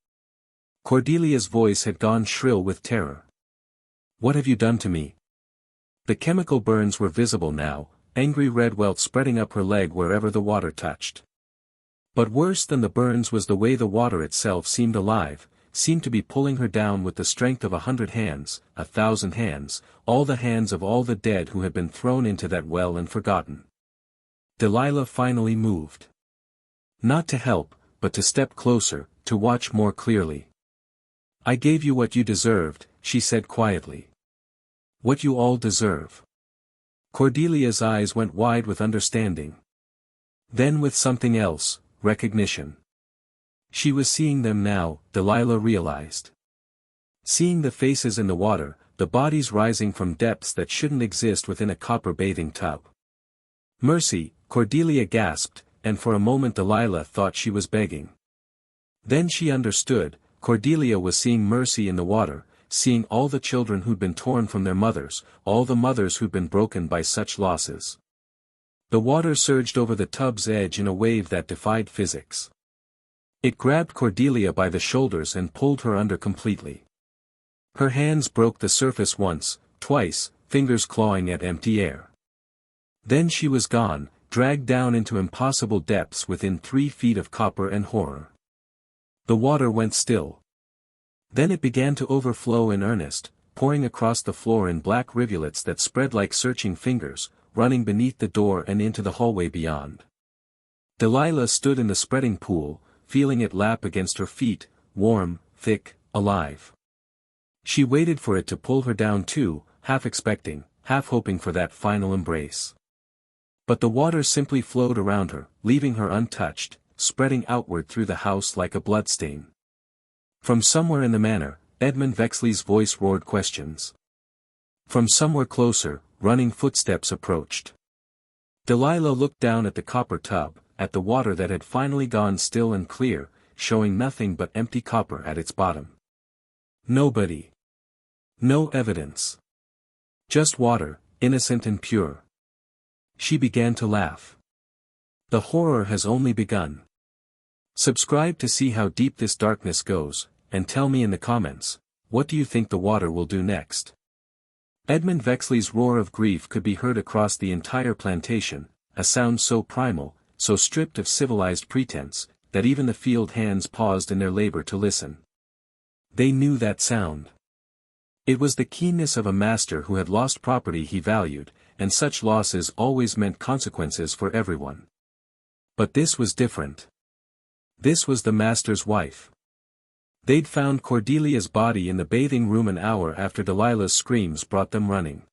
Cordelia's voice had gone shrill with terror. "What have you done to me?" The chemical burns were visible now, angry red welt spreading up her leg wherever the water touched. But worse than the burns was the way the water itself seemed alive, seemed to be pulling her down with the strength of 100 hands, 1,000 hands, all the hands of all the dead who had been thrown into that well and forgotten. Delilah finally moved. Not to help, but to step closer, to watch more clearly. "I gave you what you deserved," she said quietly. "What you all deserve." Cordelia's eyes went wide with understanding. Then with something else, recognition. She was seeing them now, Delilah realized. Seeing the faces in the water, the bodies rising from depths that shouldn't exist within a copper bathing tub. "Mercy," Cordelia gasped, and for a moment Delilah thought she was begging. Then she understood, Cordelia was seeing mercy in the water, seeing all the children who'd been torn from their mothers, all the mothers who'd been broken by such losses. The water surged over the tub's edge in a wave that defied physics. It grabbed Cordelia by the shoulders and pulled her under completely. Her hands broke the surface once, twice, fingers clawing at empty air. Then she was gone, dragged down into impossible depths within 3 feet of copper and horror. The water went still. Then it began to overflow in earnest, pouring across the floor in black rivulets that spread like searching fingers, running beneath the door and into the hallway beyond. Delilah stood in the spreading pool, feeling it lap against her feet, warm, thick, alive. She waited for it to pull her down too, half expecting, half hoping for that final embrace. But the water simply flowed around her, leaving her untouched, spreading outward through the house like a bloodstain. From somewhere in the manor, Edmund Vexley's voice roared questions. From somewhere closer, running footsteps approached. Delilah looked down at the copper tub, at the water that had finally gone still and clear, showing nothing but empty copper at its bottom. Nobody. No evidence. Just water, innocent and pure. She began to laugh. The horror has only begun. Subscribe to see how deep this darkness goes, and tell me in the comments, what do you think the water will do next? Edmund Vexley's roar of grief could be heard across the entire plantation, a sound so primal, so stripped of civilized pretense, that even the field hands paused in their labor to listen. They knew that sound. It was the keenness of a master who had lost property he valued, and such losses always meant consequences for everyone. But this was different. This was the master's wife. They'd found Cordelia's body in the bathing room an hour after Delilah's screams brought them running.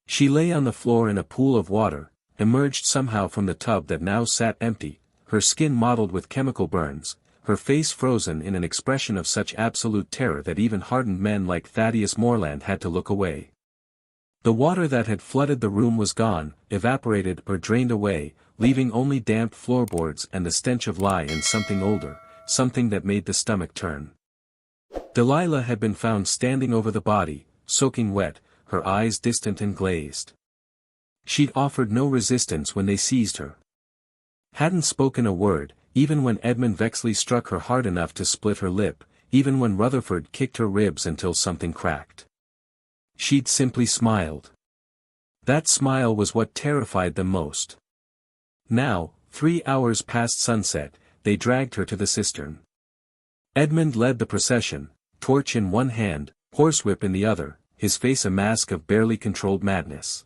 She lay on the floor in a pool of water, emerged somehow from the tub that now sat empty, her skin mottled with chemical burns, her face frozen in an expression of such absolute terror that even hardened men like Thaddeus Morland had to look away. The water that had flooded the room was gone, evaporated or drained away, leaving only damp floorboards and the stench of lye and something older, something that made the stomach turn. Delilah had been found standing over the body, soaking wet, her eyes distant and glazed. She'd offered no resistance when they seized her. Hadn't spoken a word, even when Edmund Vexley struck her hard enough to split her lip, even when Rutherford kicked her ribs until something cracked. She'd simply smiled. That smile was what terrified them most. Now, 3 hours past sunset, they dragged her to the cistern. Edmund led the procession, torch in one hand, horsewhip in the other, his face a mask of barely controlled madness.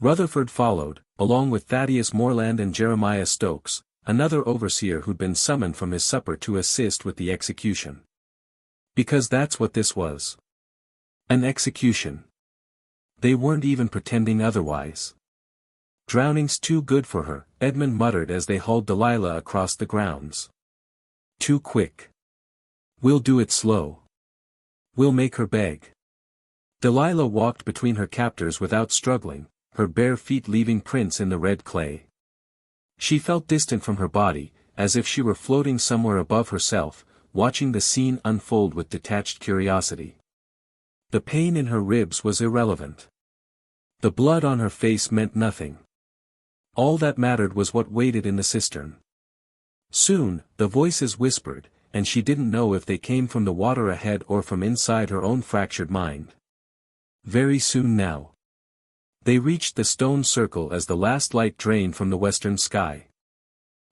Rutherford followed, along with Thaddeus Morland and Jeremiah Stokes, another overseer who'd been summoned from his supper to assist with the execution. Because that's what this was. An execution. They weren't even pretending otherwise. "Drowning's too good for her," Edmund muttered as they hauled Delilah across the grounds. "Too quick. We'll do it slow. We'll make her beg." Delilah walked between her captors without struggling, her bare feet leaving prints in the red clay. She felt distant from her body, as if she were floating somewhere above herself, watching the scene unfold with detached curiosity. The pain in her ribs was irrelevant. The blood on her face meant nothing. All that mattered was what waited in the cistern. Soon, the voices whispered, and she didn't know if they came from the water ahead or from inside her own fractured mind. Very soon now. They reached the stone circle as the last light drained from the western sky.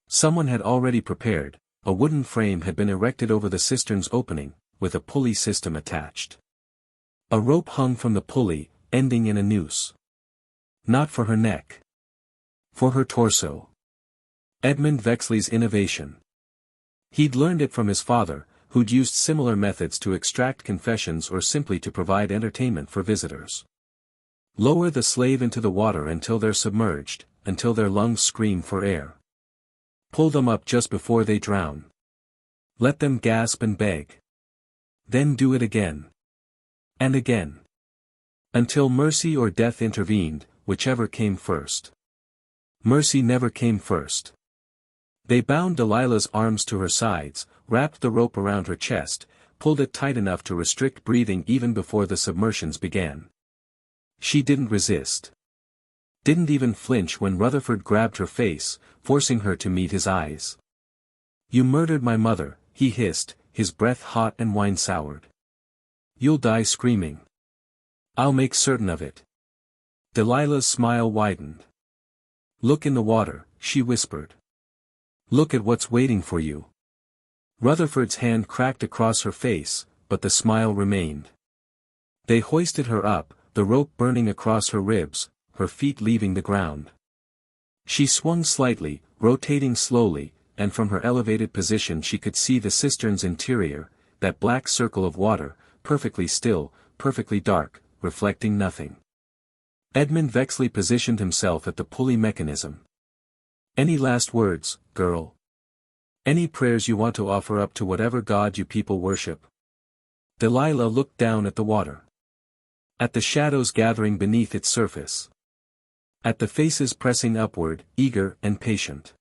Someone had already prepared, a wooden frame had been erected over the cistern's opening, with a pulley system attached. A rope hung from the pulley, ending in a noose. Not for her neck. For her torso. Edmund Vexley's innovation. He'd learned it from his father, who'd used similar methods to extract confessions or simply to provide entertainment for visitors. Lower the slave into the water until they're submerged, until their lungs scream for air. Pull them up just before they drown. Let them gasp and beg. Then do it again. And again. Until mercy or death intervened, whichever came first. Mercy never came first. They bound Delilah's arms to her sides, wrapped the rope around her chest, pulled it tight enough to restrict breathing even before the submersions began. She didn't resist. Didn't even flinch when Rutherford grabbed her face, forcing her to meet his eyes. "You murdered my mother," he hissed, his breath hot and wine-soured. "You'll die screaming. I'll make certain of it." Delilah's smile widened. "Look in the water," she whispered. "Look at what's waiting for you." Rutherford's hand cracked across her face, but the smile remained. They hoisted her up, the rope burning across her ribs, her feet leaving the ground. She swung slightly, rotating slowly, and from her elevated position she could see the cistern's interior, that black circle of water, perfectly still, perfectly dark, reflecting nothing. Edmund Vexley positioned himself at the pulley mechanism. "Any last words, girl? Any prayers you want to offer up to whatever god you people worship?" Delilah looked down at the water. At the shadows gathering beneath its surface. At the faces pressing upward, eager and patient.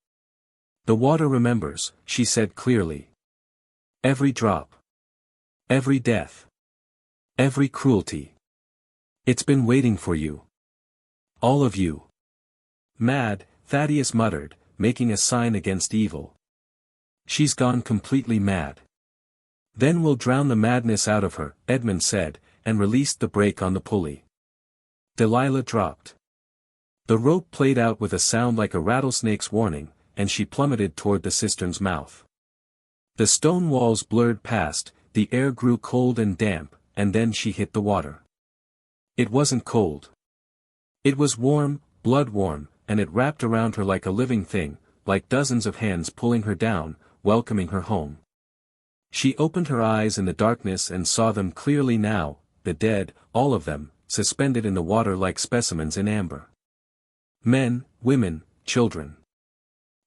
"The water remembers," she said clearly. "Every drop. Every death. Every cruelty. It's been waiting for you. All of you." "Mad," Thaddeus muttered, making a sign against evil. "She's gone completely mad." "Then we'll drown the madness out of her," Edmund said, and released the brake on the pulley. Delilah dropped. The rope played out with a sound like a rattlesnake's warning, and she plummeted toward the cistern's mouth. The stone walls blurred past, the air grew cold and damp, and then she hit the water. It wasn't cold. It was warm, blood-warm, and it wrapped around her like a living thing, like dozens of hands pulling her down, welcoming her home. She opened her eyes in the darkness and saw them clearly now, the dead, all of them, suspended in the water like specimens in amber. Men, women, children.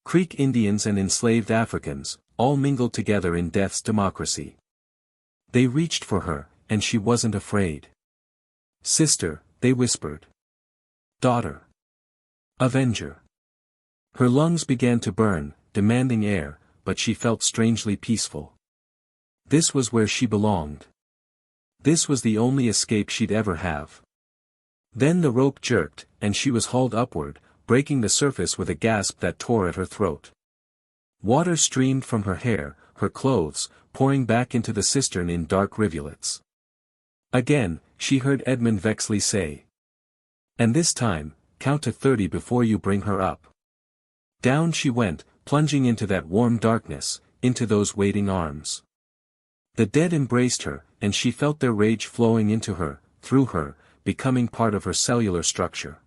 Creek Indians and enslaved Africans, all mingled together in death's democracy. They reached for her, and she wasn't afraid. Sister, they whispered. Daughter. Avenger. Her lungs began to burn, demanding air, but she felt strangely peaceful. This was where she belonged. This was the only escape she'd ever have. Then the rope jerked, and she was hauled upward, breaking the surface with a gasp that tore at her throat. Water streamed from her hair, her clothes, pouring back into the cistern in dark rivulets. Again, she heard Edmund Vexley say. And this time, count to 30 before you bring her up. Down she went, plunging into that warm darkness, into those waiting arms. The dead embraced her, and she felt their rage flowing into her, through her, becoming part of her cellular structure.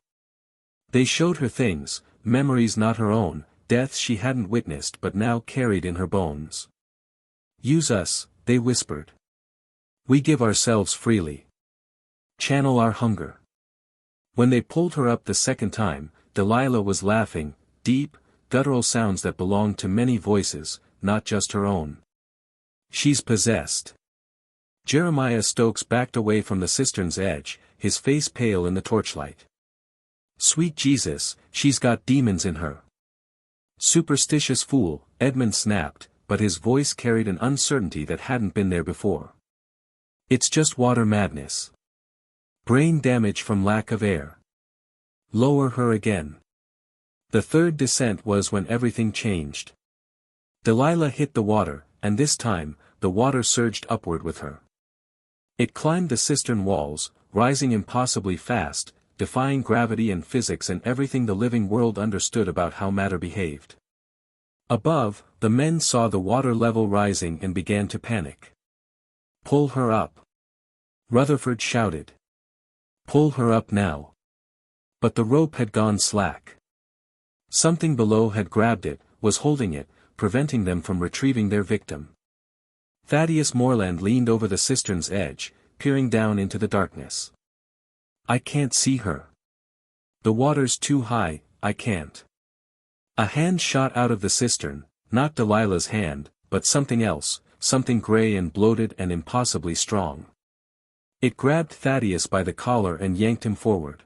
They showed her things, memories not her own, deaths she hadn't witnessed but now carried in her bones. Use us, they whispered. We give ourselves freely. Channel our hunger. When they pulled her up the second time, Delilah was laughing, deep, guttural sounds that belonged to many voices, not just her own. She's possessed. Jeremiah Stokes backed away from the cistern's edge, his face pale in the torchlight. Sweet Jesus, she's got demons in her. Superstitious fool, Edmund snapped, but his voice carried an uncertainty that hadn't been there before. It's just water madness. Brain damage from lack of air. Lower her again. The third descent was when everything changed. Delilah hit the water, and this time, the water surged upward with her. It climbed the cistern walls, rising impossibly fast, defying gravity and physics and everything the living world understood about how matter behaved. Above, the men saw the water level rising and began to panic. Pull her up. Rutherford shouted. Pull her up now. But the rope had gone slack. Something below had grabbed it, was holding it, preventing them from retrieving their victim. Thaddeus Morland leaned over the cistern's edge, peering down into the darkness. I can't see her. The water's too high, I can't. A hand shot out of the cistern, not Delilah's hand, but something else, something gray and bloated and impossibly strong. It grabbed Thaddeus by the collar and yanked him forward.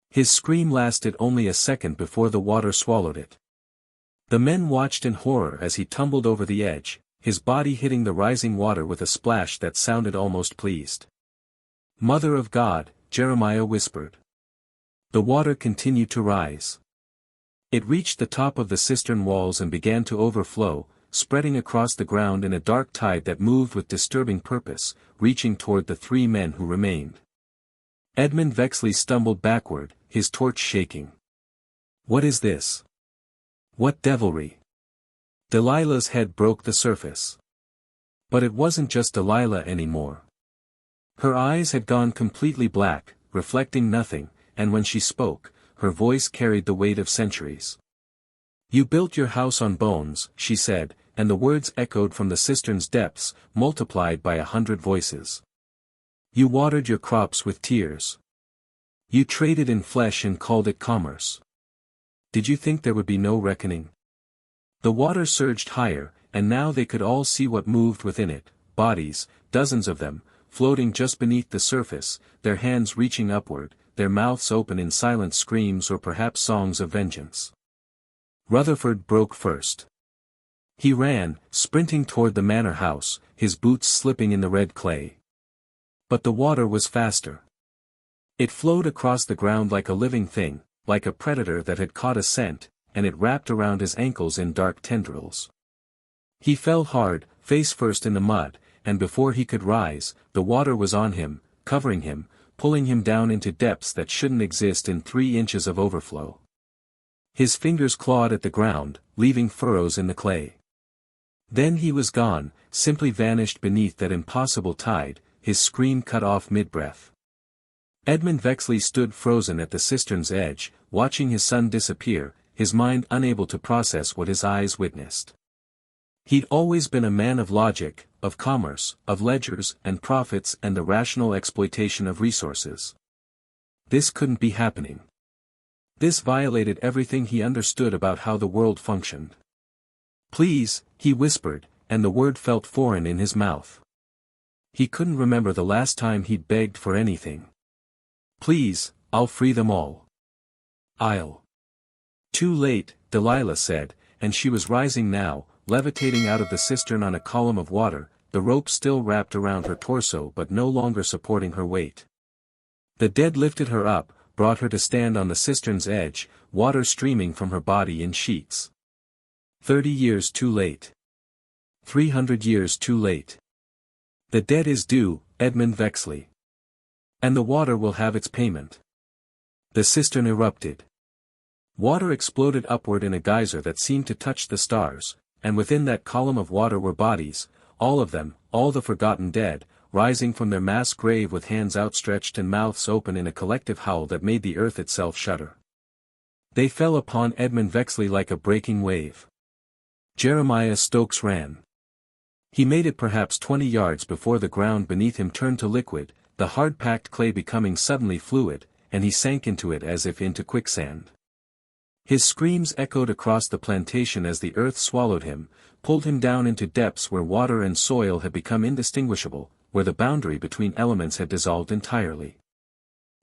His scream lasted only a second before the water swallowed it. The men watched in horror as he tumbled over the edge, his body hitting the rising water with a splash that sounded almost pleased. Mother of God, Jeremiah whispered. The water continued to rise. It reached the top of the cistern walls and began to overflow, spreading across the ground in a dark tide that moved with disturbing purpose, reaching toward the three men who remained. Edmund Vexley stumbled backward, his torch shaking. What is this? What devilry? Delilah's head broke the surface. But it wasn't just Delilah anymore. Her eyes had gone completely black, reflecting nothing, and when she spoke, her voice carried the weight of centuries. You built your house on bones, she said, and the words echoed from the cistern's depths, multiplied by 100 voices. You watered your crops with tears. You traded in flesh and called it commerce. Did you think there would be no reckoning? The water surged higher, and now they could all see what moved within it, bodies, dozens of them, floating just beneath the surface, their hands reaching upward, their mouths open in silent screams or perhaps songs of vengeance. Rutherford broke first. He ran, sprinting toward the manor house, his boots slipping in the red clay. But the water was faster. It flowed across the ground like a living thing, like a predator that had caught a scent, and it wrapped around his ankles in dark tendrils. He fell hard, face first in the mud, and before he could rise, the water was on him, covering him, pulling him down into depths that shouldn't exist in 3 inches of overflow. His fingers clawed at the ground, leaving furrows in the clay. Then he was gone, simply vanished beneath that impossible tide, his scream cut off mid-breath. Edmund Vexley stood frozen at the cistern's edge, watching his son disappear, his mind unable to process what his eyes witnessed. He'd always been a man of logic, of commerce, of ledgers and profits and the rational exploitation of resources. This couldn't be happening. This violated everything he understood about how the world functioned. Please, he whispered, and the word felt foreign in his mouth. He couldn't remember the last time he'd begged for anything. Please, I'll free them all. I'll. Too late, Delilah said, and she was rising now, levitating out of the cistern on a column of water, the rope still wrapped around her torso but no longer supporting her weight. The dead lifted her up, brought her to stand on the cistern's edge, water streaming from her body in sheets. 30 years too late. 300 years too late. The debt is due, Edmund Vexley. And the water will have its payment. The cistern erupted. Water exploded upward in a geyser that seemed to touch the stars, and within that column of water were bodies, all of them, all the forgotten dead, rising from their mass grave with hands outstretched and mouths open in a collective howl that made the earth itself shudder. They fell upon Edmund Vexley like a breaking wave. Jeremiah Stokes ran. He made it perhaps 20 yards before the ground beneath him turned to liquid, the hard-packed clay becoming suddenly fluid, and he sank into it as if into quicksand. His screams echoed across the plantation as the earth swallowed him, pulled him down into depths where water and soil had become indistinguishable, where the boundary between elements had dissolved entirely.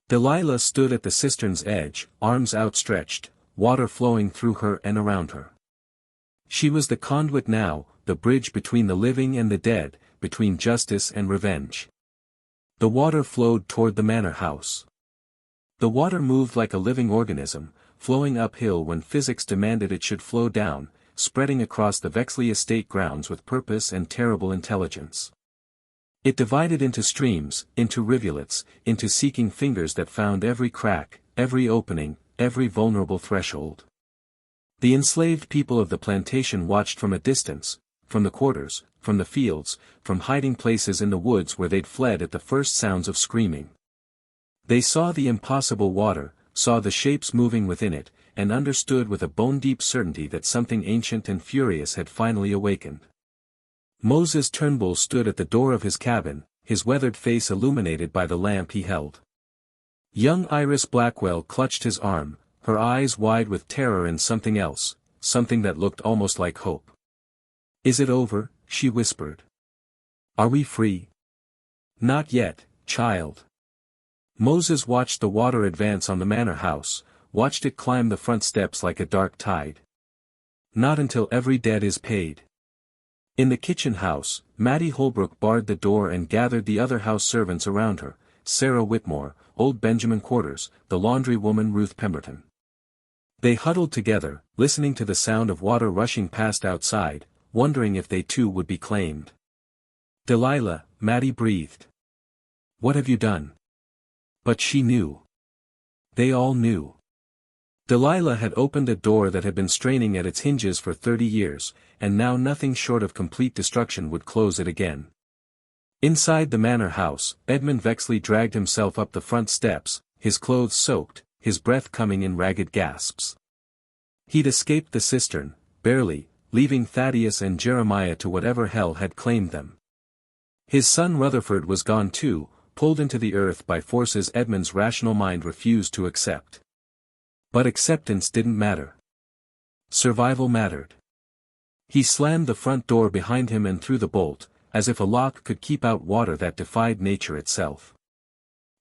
Delilah stood at the cistern's edge, arms outstretched, water flowing through her and around her. She was the conduit now, the bridge between the living and the dead, between justice and revenge. The water flowed toward the manor house. The water moved like a living organism, flowing uphill when physics demanded it should flow down, spreading across the Vexley estate grounds with purpose and terrible intelligence. It divided into streams, into rivulets, into seeking fingers that found every crack, every opening, every vulnerable threshold. The enslaved people of the plantation watched from a distance, from the quarters, from the fields, from hiding places in the woods where they'd fled at the first sounds of screaming. They saw the impossible water, saw the shapes moving within it, and understood with a bone-deep certainty that something ancient and furious had finally awakened. Moses Turnbull stood at the door of his cabin, his weathered face illuminated by the lamp he held. Young Iris Blackwell clutched his arm, her eyes wide with terror and something else, something that looked almost like hope. "Is it over?" she whispered. "Are we free?" "Not yet, child." Moses watched the water advance on the manor house, watched it climb the front steps like a dark tide. "Not until every debt is paid." In the kitchen house, Mattie Holbrook barred the door and gathered the other house servants around her, Sarah Whitmore, old Benjamin Quarters, the laundry woman Ruth Pemberton. They huddled together, listening to the sound of water rushing past outside, wondering if they too would be claimed. "Delilah," Mattie breathed. "What have you done?" But she knew. They all knew. Delilah had opened a door that had been straining at its hinges for 30 years, and now nothing short of complete destruction would close it again. Inside the manor house, Edmund Vexley dragged himself up the front steps, his clothes soaked, his breath coming in ragged gasps. He'd escaped the cistern, barely, leaving Thaddeus and Jeremiah to whatever hell had claimed them. His son Rutherford was gone too, pulled into the earth by forces Edmund's rational mind refused to accept. But acceptance didn't matter. Survival mattered. He slammed the front door behind him and threw the bolt, as if a lock could keep out water that defied nature itself.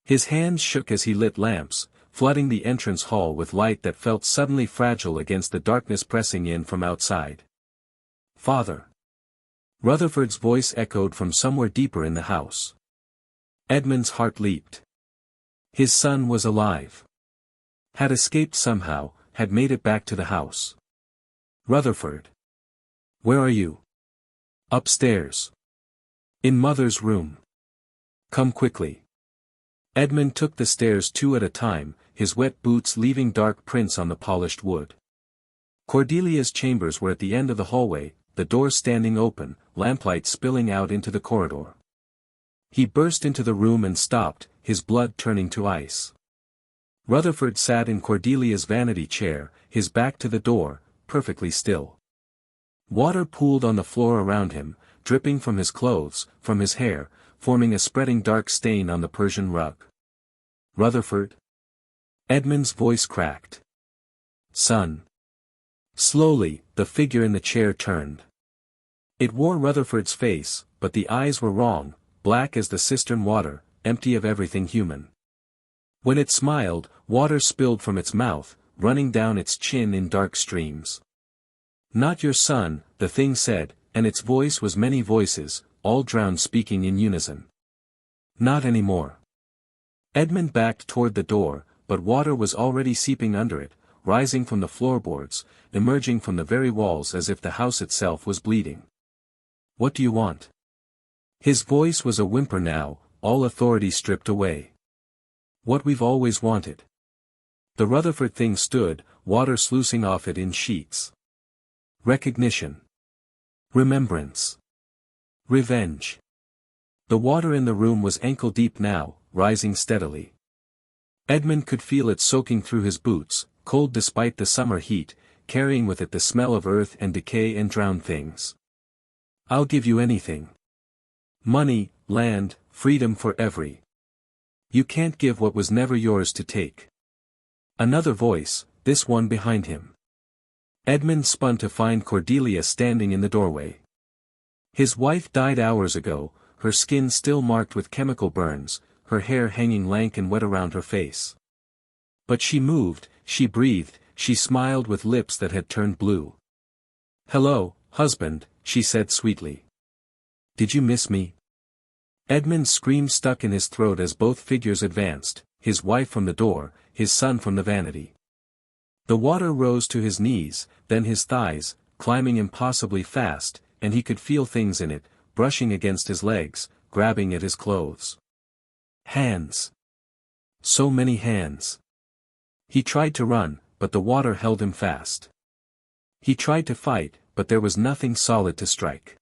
His hands shook as he lit lamps, flooding the entrance hall with light that felt suddenly fragile against the darkness pressing in from outside. "Father!" Rutherford's voice echoed from somewhere deeper in the house. Edmund's heart leaped. His son was alive. Had escaped somehow, had made it back to the house. "Rutherford! Where are you?" "Upstairs. In Mother's room." "Come quickly." Edmund took the stairs 2 at a time, his wet boots leaving dark prints on the polished wood. Cordelia's chambers were at the end of the hallway, the door standing open, lamplight spilling out into the corridor. He burst into the room and stopped, his blood turning to ice. Rutherford sat in Cordelia's vanity chair, his back to the door, perfectly still. Water pooled on the floor around him, dripping from his clothes, from his hair, forming a spreading dark stain on the Persian rug. "Rutherford?" Edmund's voice cracked. "Son." Slowly, the figure in the chair turned. It wore Rutherford's face, but the eyes were wrong, black as the cistern water, empty of everything human. When it smiled, water spilled from its mouth, running down its chin in dark streams. "Not your son," the thing said, and its voice was many voices, all drowned speaking in unison. "Not anymore." Edmund backed toward the door, but water was already seeping under it, rising from the floorboards, emerging from the very walls as if the house itself was bleeding. "What do you want?" His voice was a whimper now, all authority stripped away. "What we've always wanted." The Rutherford thing stood, water sluicing off it in sheets. Recognition. Remembrance. Revenge. The water in the room was ankle-deep now, rising steadily. Edmund could feel it soaking through his boots, cold despite the summer heat, carrying with it the smell of earth and decay and drowned things. "I'll give you anything. Money, land, freedom for every. You can't give what was never yours to take." Another voice, this one behind him. Edmund spun to find Cordelia standing in the doorway. His wife died hours ago, her skin still marked with chemical burns, her hair hanging lank and wet around her face. But she moved, she breathed, she smiled with lips that had turned blue. "Hello, husband," she said sweetly. "Did you miss me?" Edmund's scream stuck in his throat as both figures advanced, his wife from the door, his son from the vanity. The water rose to his knees, then his thighs, climbing impossibly fast, and he could feel things in it, brushing against his legs, grabbing at his clothes. Hands. So many hands. He tried to run, but the water held him fast. He tried to fight, but there was nothing solid to strike.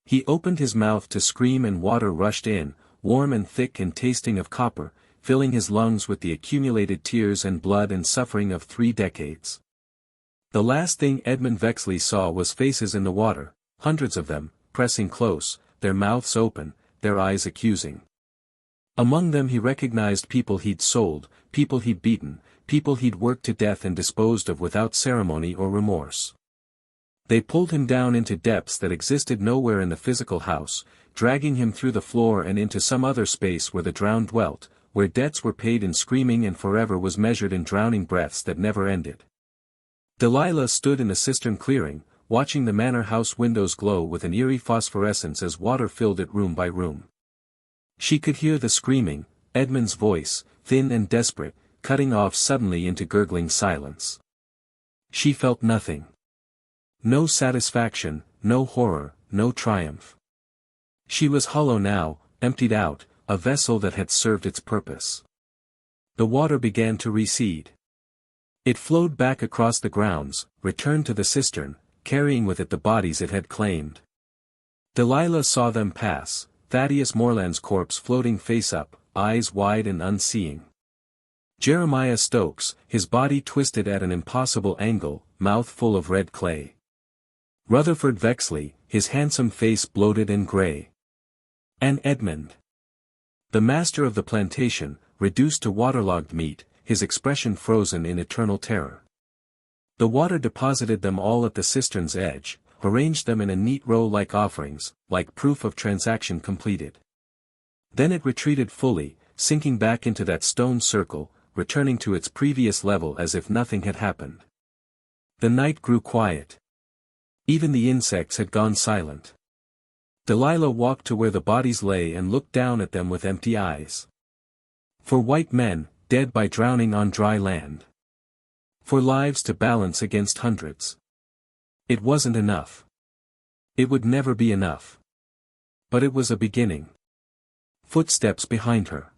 He opened his mouth to scream and water rushed in, warm and thick and tasting of copper, filling his lungs with the accumulated tears and blood and suffering of 3 decades. The last thing Edmund Vexley saw was faces in the water, hundreds of them, pressing close, their mouths open, their eyes accusing. Among them he recognized people he'd sold, people he'd beaten, people he'd worked to death and disposed of without ceremony or remorse. They pulled him down into depths that existed nowhere in the physical house, dragging him through the floor and into some other space where the drowned dwelt, where debts were paid in screaming and forever was measured in drowning breaths that never ended. Delilah stood in the cistern clearing, watching the manor house windows glow with an eerie phosphorescence as water filled it room by room. She could hear the screaming, Edmund's voice, thin and desperate, cutting off suddenly into gurgling silence. She felt nothing. No satisfaction, no horror, no triumph. She was hollow now, emptied out, a vessel that had served its purpose. The water began to recede. It flowed back across the grounds, returned to the cistern, carrying with it the bodies it had claimed. Delilah saw them pass, Thaddeus Morland's corpse floating face up, eyes wide and unseeing. Jeremiah Stokes, his body twisted at an impossible angle, mouth full of red clay. Rutherford Vexley, his handsome face bloated and grey. And Edmund, the master of the plantation, reduced to waterlogged meat, his expression frozen in eternal terror. The water deposited them all at the cistern's edge, arranged them in a neat row like offerings, like proof of transaction completed. Then it retreated fully, sinking back into that stone circle, returning to its previous level as if nothing had happened. The night grew quiet. Even the insects had gone silent. Delilah walked to where the bodies lay and looked down at them with empty eyes. For white men, dead by drowning on dry land. For lives to balance against hundreds. It wasn't enough. It would never be enough. But it was a beginning. Footsteps behind her.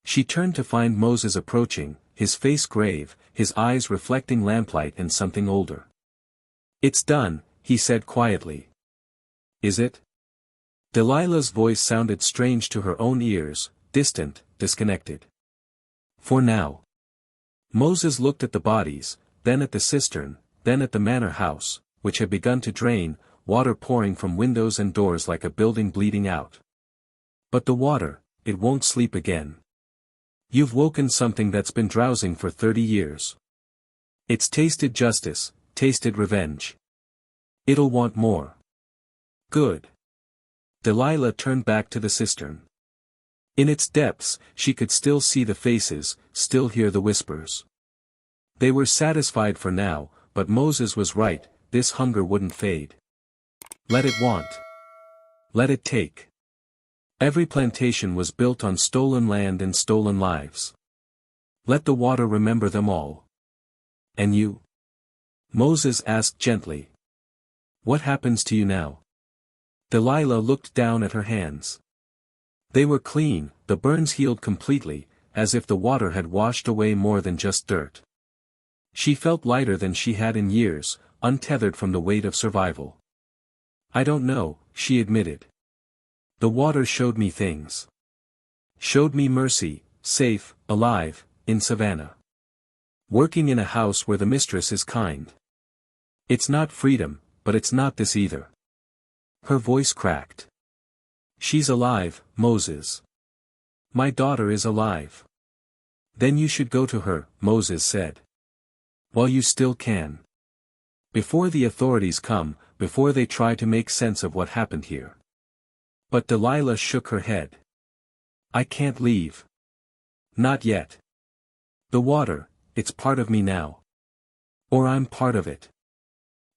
She turned to find Moses approaching, his face grave, his eyes reflecting lamplight and something older. "It's done," he said quietly. "Is it?" Delilah's voice sounded strange to her own ears, distant, disconnected. "For now." Moses looked at the bodies, then at the cistern, then at the manor house, which had begun to drain, water pouring from windows and doors like a building bleeding out. "But the water, it won't sleep again. You've woken something that's been drowsing for 30 years. It's tasted justice, tasted revenge. It'll want more. Good. Delilah turned back to the cistern. In its depths, she could still see the faces, still hear the whispers. They were satisfied for now, but Moses was right, this hunger wouldn't fade. Let it want. Let it take. Every plantation was built on stolen land and stolen lives. Let the water remember them all. And you? Moses asked gently. What happens to you now? Delilah looked down at her hands. They were clean, the burns healed completely, as if the water had washed away more than just dirt. She felt lighter than she had in years, untethered from the weight of survival. I don't know, she admitted. The water showed me things. Showed me mercy, safe, alive, in Savannah. Working in a house where the mistress is kind. It's not freedom, but it's not this either. Her voice cracked. She's alive, Moses. My daughter is alive. Then you should go to her, Moses said. While you still can. Before the authorities come, before they try to make sense of what happened here. But Delilah shook her head. I can't leave. Not yet. The water, it's part of me now. Or I'm part of it.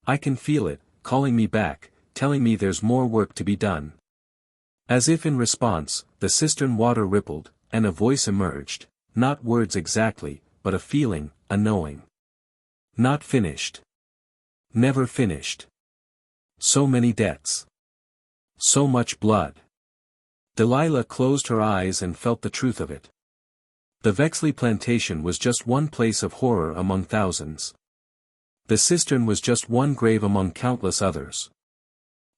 I can feel it, calling me back, telling me there's more work to be done. As if in response, the cistern water rippled, and a voice emerged, not words exactly, but a feeling, a knowing. Not finished. Never finished. So many debts. So much blood. Delilah closed her eyes and felt the truth of it. The Vexley Plantation was just one place of horror among thousands. The cistern was just one grave among countless others.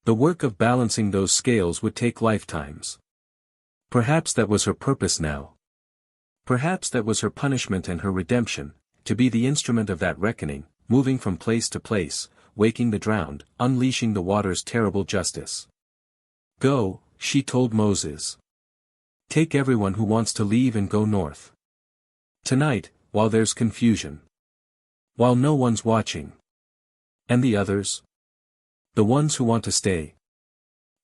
The work of balancing those scales would take lifetimes. Perhaps that was her purpose now. Perhaps that was her punishment and her redemption, to be the instrument of that reckoning, moving from place to place, waking the drowned, unleashing the water's terrible justice. Go, she told Moses. Take everyone who wants to leave and go north. Tonight, while there's confusion. While no one's watching. And the others? The ones who want to stay.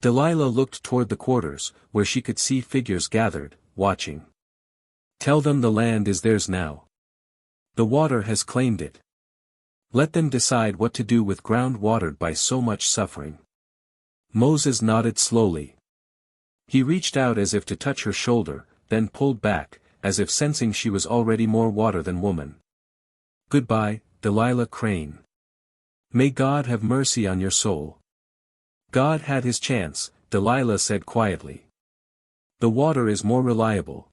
Delilah looked toward the quarters, where she could see figures gathered, watching. Tell them the land is theirs now. The water has claimed it. Let them decide what to do with ground watered by so much suffering. Moses nodded slowly. He reached out as if to touch her shoulder, then pulled back, as if sensing she was already more water than woman. Goodbye, Delilah Crane. May God have mercy on your soul. God had his chance, Delilah said quietly. The water is more reliable.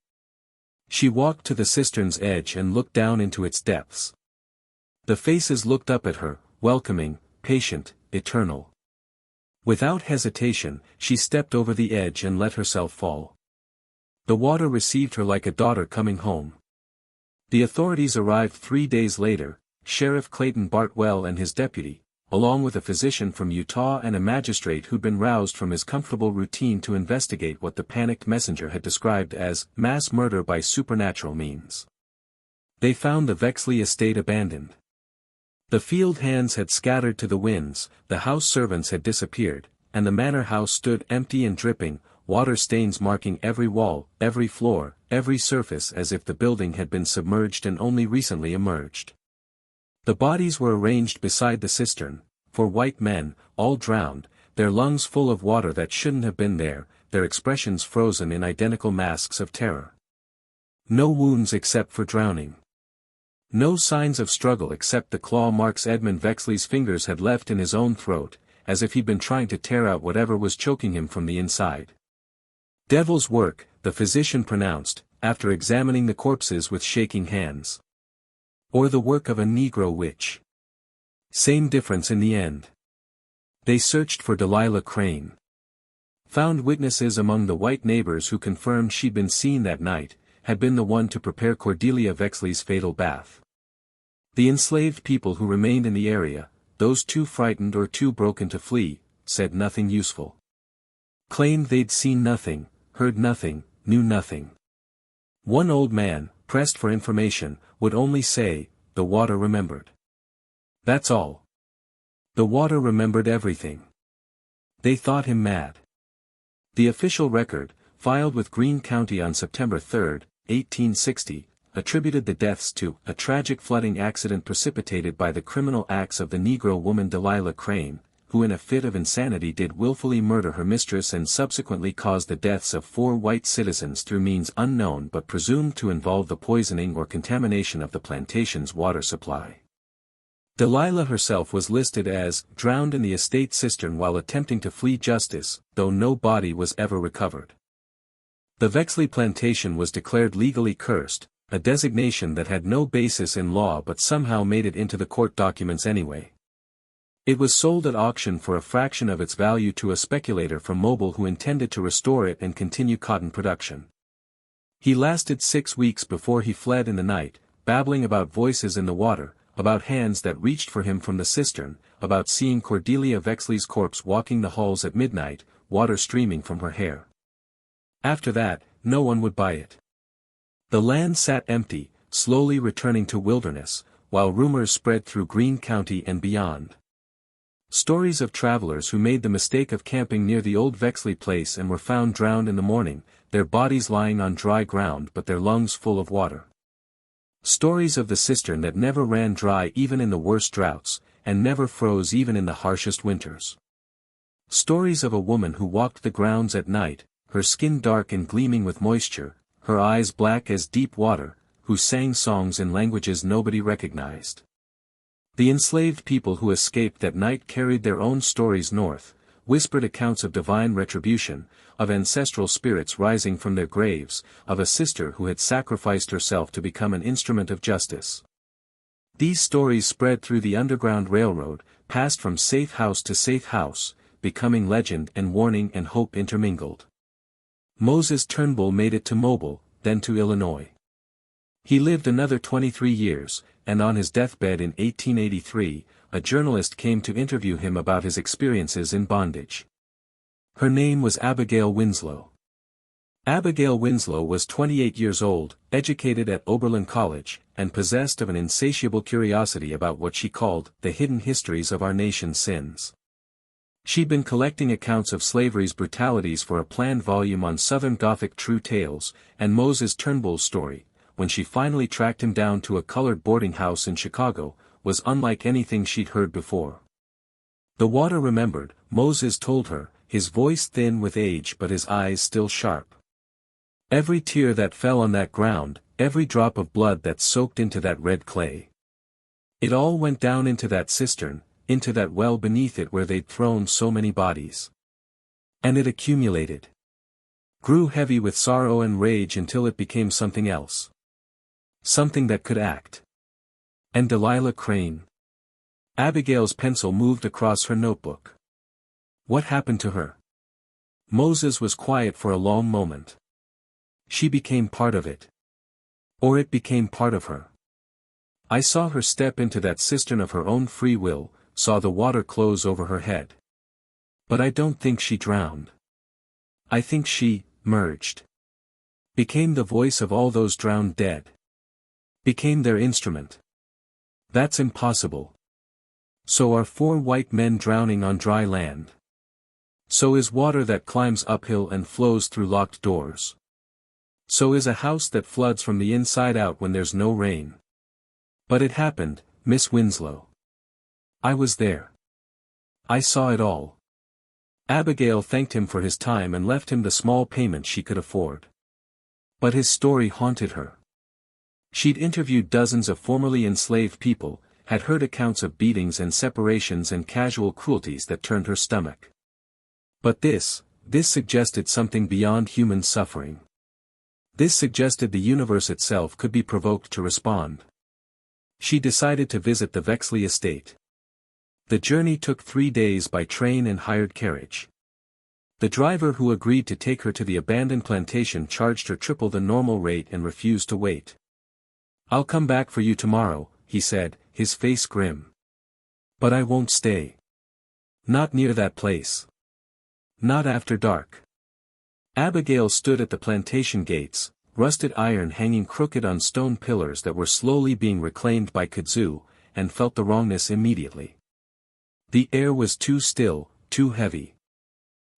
She walked to the cistern's edge and looked down into its depths. The faces looked up at her, welcoming, patient, eternal. Without hesitation, she stepped over the edge and let herself fall. The water received her like a daughter coming home. The authorities arrived 3 days later, Sheriff Clayton Bartwell and his deputy, along with a physician from Utah and a magistrate who'd been roused from his comfortable routine to investigate what the panicked messenger had described as mass murder by supernatural means. They found the Vexley estate abandoned. The field hands had scattered to the winds, the house servants had disappeared, and the manor house stood empty and dripping, water stains marking every wall, every floor, every surface as if the building had been submerged and only recently emerged. The bodies were arranged beside the cistern, 4 white men, all drowned, their lungs full of water that shouldn't have been there, their expressions frozen in identical masks of terror. No wounds except for drowning. No signs of struggle except the claw marks Edmund Vexley's fingers had left in his own throat, as if he'd been trying to tear out whatever was choking him from the inside. Devil's work, the physician pronounced, after examining the corpses with shaking hands. Or the work of a Negro witch. Same difference in the end. They searched for Delilah Crane. Found witnesses among the white neighbors who confirmed she'd been seen that night, had been the one to prepare Cordelia Vexley's fatal bath. The enslaved people who remained in the area, those too frightened or too broken to flee, said nothing useful. Claimed they'd seen nothing, heard nothing, knew nothing. One old man, pressed for information, would only say, the water remembered. That's all. The water remembered everything. They thought him mad. The official record, filed with Greene County on September 3, 1860, attributed the deaths to a tragic flooding accident precipitated by the criminal acts of the Negro woman Delilah Crane, who in a fit of insanity did willfully murder her mistress and subsequently caused the deaths of 4 white citizens through means unknown but presumed to involve the poisoning or contamination of the plantation's water supply. Delilah herself was listed as drowned in the estate cistern while attempting to flee justice, though no body was ever recovered. The Vexley Plantation was declared legally cursed, a designation that had no basis in law but somehow made it into the court documents anyway. It was sold at auction for a fraction of its value to a speculator from Mobile who intended to restore it and continue cotton production. He lasted 6 weeks before he fled in the night, babbling about voices in the water, about hands that reached for him from the cistern, about seeing Cordelia Vexley's corpse walking the halls at midnight, water streaming from her hair. After that, no one would buy it. The land sat empty, slowly returning to wilderness, while rumors spread through Greene County and beyond. Stories of travelers who made the mistake of camping near the old Vexley place and were found drowned in the morning, their bodies lying on dry ground but their lungs full of water. Stories of the cistern that never ran dry even in the worst droughts, and never froze even in the harshest winters. Stories of a woman who walked the grounds at night, her skin dark and gleaming with moisture, her eyes black as deep water, who sang songs in languages nobody recognized. The enslaved people who escaped that night carried their own stories north, whispered accounts of divine retribution, of ancestral spirits rising from their graves, of a sister who had sacrificed herself to become an instrument of justice. These stories spread through the Underground Railroad, passed from safe house to safe house, becoming legend and warning and hope intermingled. Moses Turnbull made it to Mobile, then to Illinois. He lived another 23 years, and on his deathbed in 1883, a journalist came to interview him about his experiences in bondage. Her name was Abigail Winslow. Abigail Winslow was 28 years old, educated at Oberlin College, and possessed of an insatiable curiosity about what she called the hidden histories of our nation's sins. She'd been collecting accounts of slavery's brutalities for a planned volume on Southern Gothic true tales, and Moses Turnbull's story, when she finally tracked him down to a colored boarding house in Chicago, was unlike anything she'd heard before. The water remembered, Moses told her, his voice thin with age but his eyes still sharp. Every tear that fell on that ground, every drop of blood that soaked into that red clay. It all went down into that cistern, into that well beneath it where they'd thrown so many bodies. And it accumulated. Grew heavy with sorrow and rage until it became something else. Something that could act. And Delilah Crane. Abigail's pencil moved across her notebook. What happened to her? Moses was quiet for a long moment. She became part of it. Or it became part of her. I saw her step into that cistern of her own free will, saw the water close over her head. But I don't think she drowned. I think she merged. Became the voice of all those drowned dead. Became their instrument. That's impossible. So are 4 white men drowning on dry land. So is water that climbs uphill and flows through locked doors. So is a house that floods from the inside out when there's no rain. But it happened, Miss Winslow. I was there. I saw it all. Abigail thanked him for his time and left him the small payment she could afford. But his story haunted her. She'd interviewed dozens of formerly enslaved people, had heard accounts of beatings and separations and casual cruelties that turned her stomach. But this suggested something beyond human suffering. This suggested the universe itself could be provoked to respond. She decided to visit the Vexley estate. The journey took 3 days by train and hired carriage. The driver who agreed to take her to the abandoned plantation charged her triple the normal rate and refused to wait. "I'll come back for you tomorrow," he said, his face grim. "But I won't stay. Not near that place. Not after dark." Abigail stood at the plantation gates, rusted iron hanging crooked on stone pillars that were slowly being reclaimed by kudzu, and felt the wrongness immediately. The air was too still, too heavy.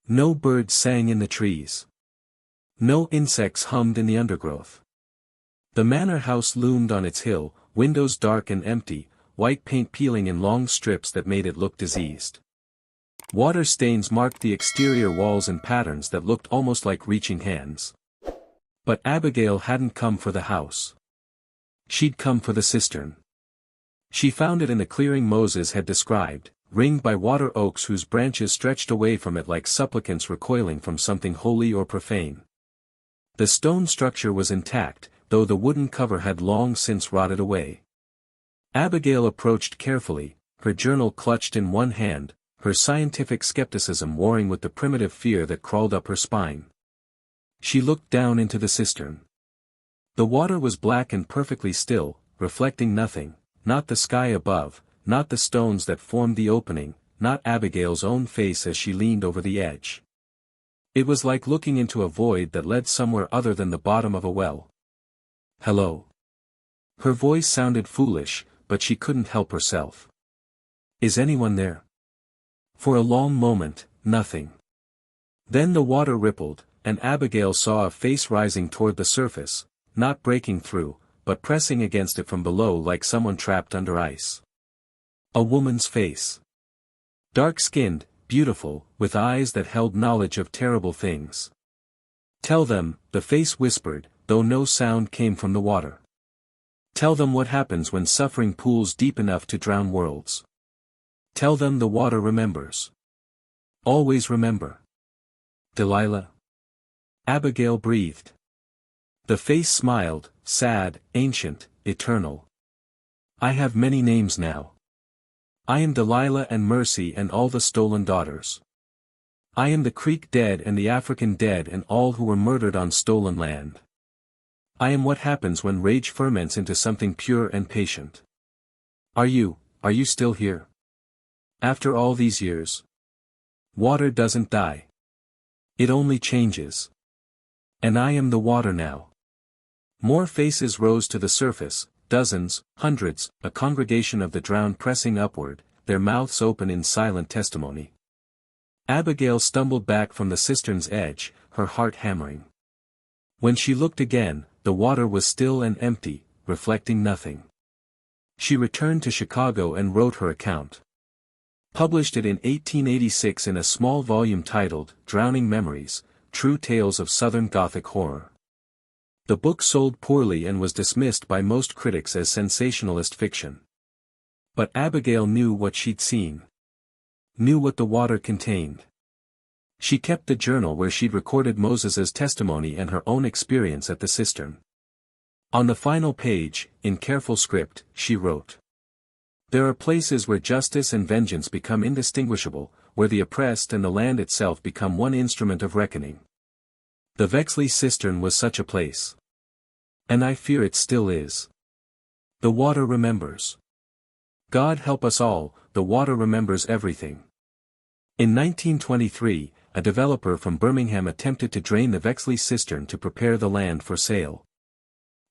No birds sang in the trees. No insects hummed in the undergrowth. The manor house loomed on its hill, windows dark and empty, white paint peeling in long strips that made it look diseased. Water stains marked the exterior walls in patterns that looked almost like reaching hands. But Abigail hadn't come for the house. She'd come for the cistern. She found it in the clearing Moses had described, ringed by water oaks whose branches stretched away from it like supplicants recoiling from something holy or profane. The stone structure was intact, though the wooden cover had long since rotted away. Abigail approached carefully, her journal clutched in one hand, her scientific skepticism warring with the primitive fear that crawled up her spine. She looked down into the cistern. The water was black and perfectly still, reflecting nothing, not the sky above, not the stones that formed the opening, not Abigail's own face as she leaned over the edge. It was like looking into a void that led somewhere other than the bottom of a well. "Hello." Her voice sounded foolish, but she couldn't help herself. "Is anyone there?" For a long moment, nothing. Then the water rippled, and Abigail saw a face rising toward the surface, not breaking through, but pressing against it from below like someone trapped under ice. A woman's face. Dark-skinned, beautiful, with eyes that held knowledge of terrible things. "Tell them," the face whispered, though no sound came from the water. "Tell them what happens when suffering pools deep enough to drown worlds. Tell them the water remembers. Always remember." "Delilah?" Abigail breathed. The face smiled, sad, ancient, eternal. "I have many names now. I am Delilah and Mercy and all the stolen daughters. I am the Creek dead and the African dead and all who were murdered on stolen land. I am what happens when rage ferments into something pure and patient. Are you still here? After all these years? Water doesn't die. It only changes. And I am the water now." More faces rose to the surface, dozens, hundreds, a congregation of the drowned pressing upward, their mouths open in silent testimony. Abigail stumbled back from the cistern's edge, her heart hammering. When she looked again, the water was still and empty, reflecting nothing. She returned to Chicago and wrote her account. Published it in 1886 in a small volume titled, Drowning Memories, True Tales of Southern Gothic Horror. The book sold poorly and was dismissed by most critics as sensationalist fiction. But Abigail knew what she'd seen. Knew what the water contained. She kept the journal where she'd recorded Moses's testimony and her own experience at the cistern. On the final page, in careful script, she wrote, "There are places where justice and vengeance become indistinguishable, where the oppressed and the land itself become one instrument of reckoning. The Vexley Cistern was such a place. And I fear it still is. The water remembers. God help us all, the water remembers everything." In 1923, a developer from Birmingham attempted to drain the Vexley Cistern to prepare the land for sale.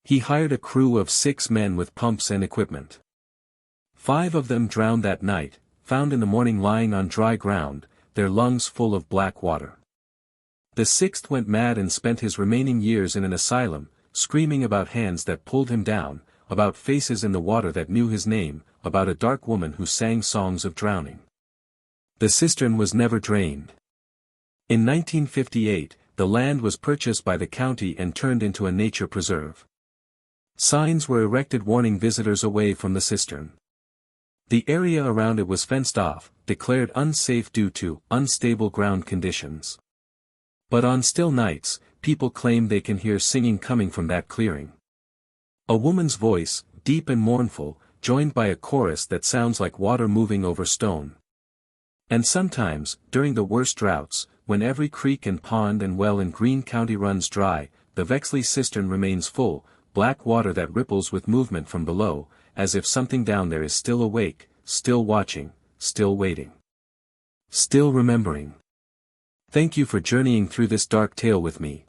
He hired a crew of 6 men with pumps and equipment. 5 of them drowned that night, found in the morning lying on dry ground, their lungs full of black water. The 6th went mad and spent his remaining years in an asylum, screaming about hands that pulled him down, about faces in the water that knew his name, about a dark woman who sang songs of drowning. The cistern was never drained. In 1958, the land was purchased by the county and turned into a nature preserve. Signs were erected warning visitors away from the cistern. The area around it was fenced off, declared unsafe due to unstable ground conditions. But on still nights, people claim they can hear singing coming from that clearing. A woman's voice, deep and mournful, joined by a chorus that sounds like water moving over stone. And sometimes, during the worst droughts, when every creek and pond and well in Greene County runs dry, the Vexley Cistern remains full, black water that ripples with movement from below, as if something down there is still awake, still watching, still waiting. Still remembering. Thank you for journeying through this dark tale with me.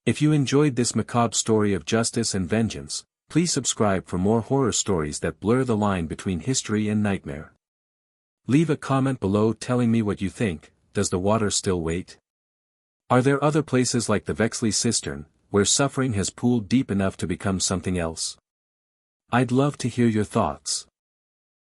If you enjoyed this macabre story of justice and vengeance, please subscribe for more horror stories that blur the line between history and nightmare. Leave a comment below telling me what you think. Does the water still wait? Are there other places like the Vexley Cistern, where suffering has pooled deep enough to become something else? I'd love to hear your thoughts.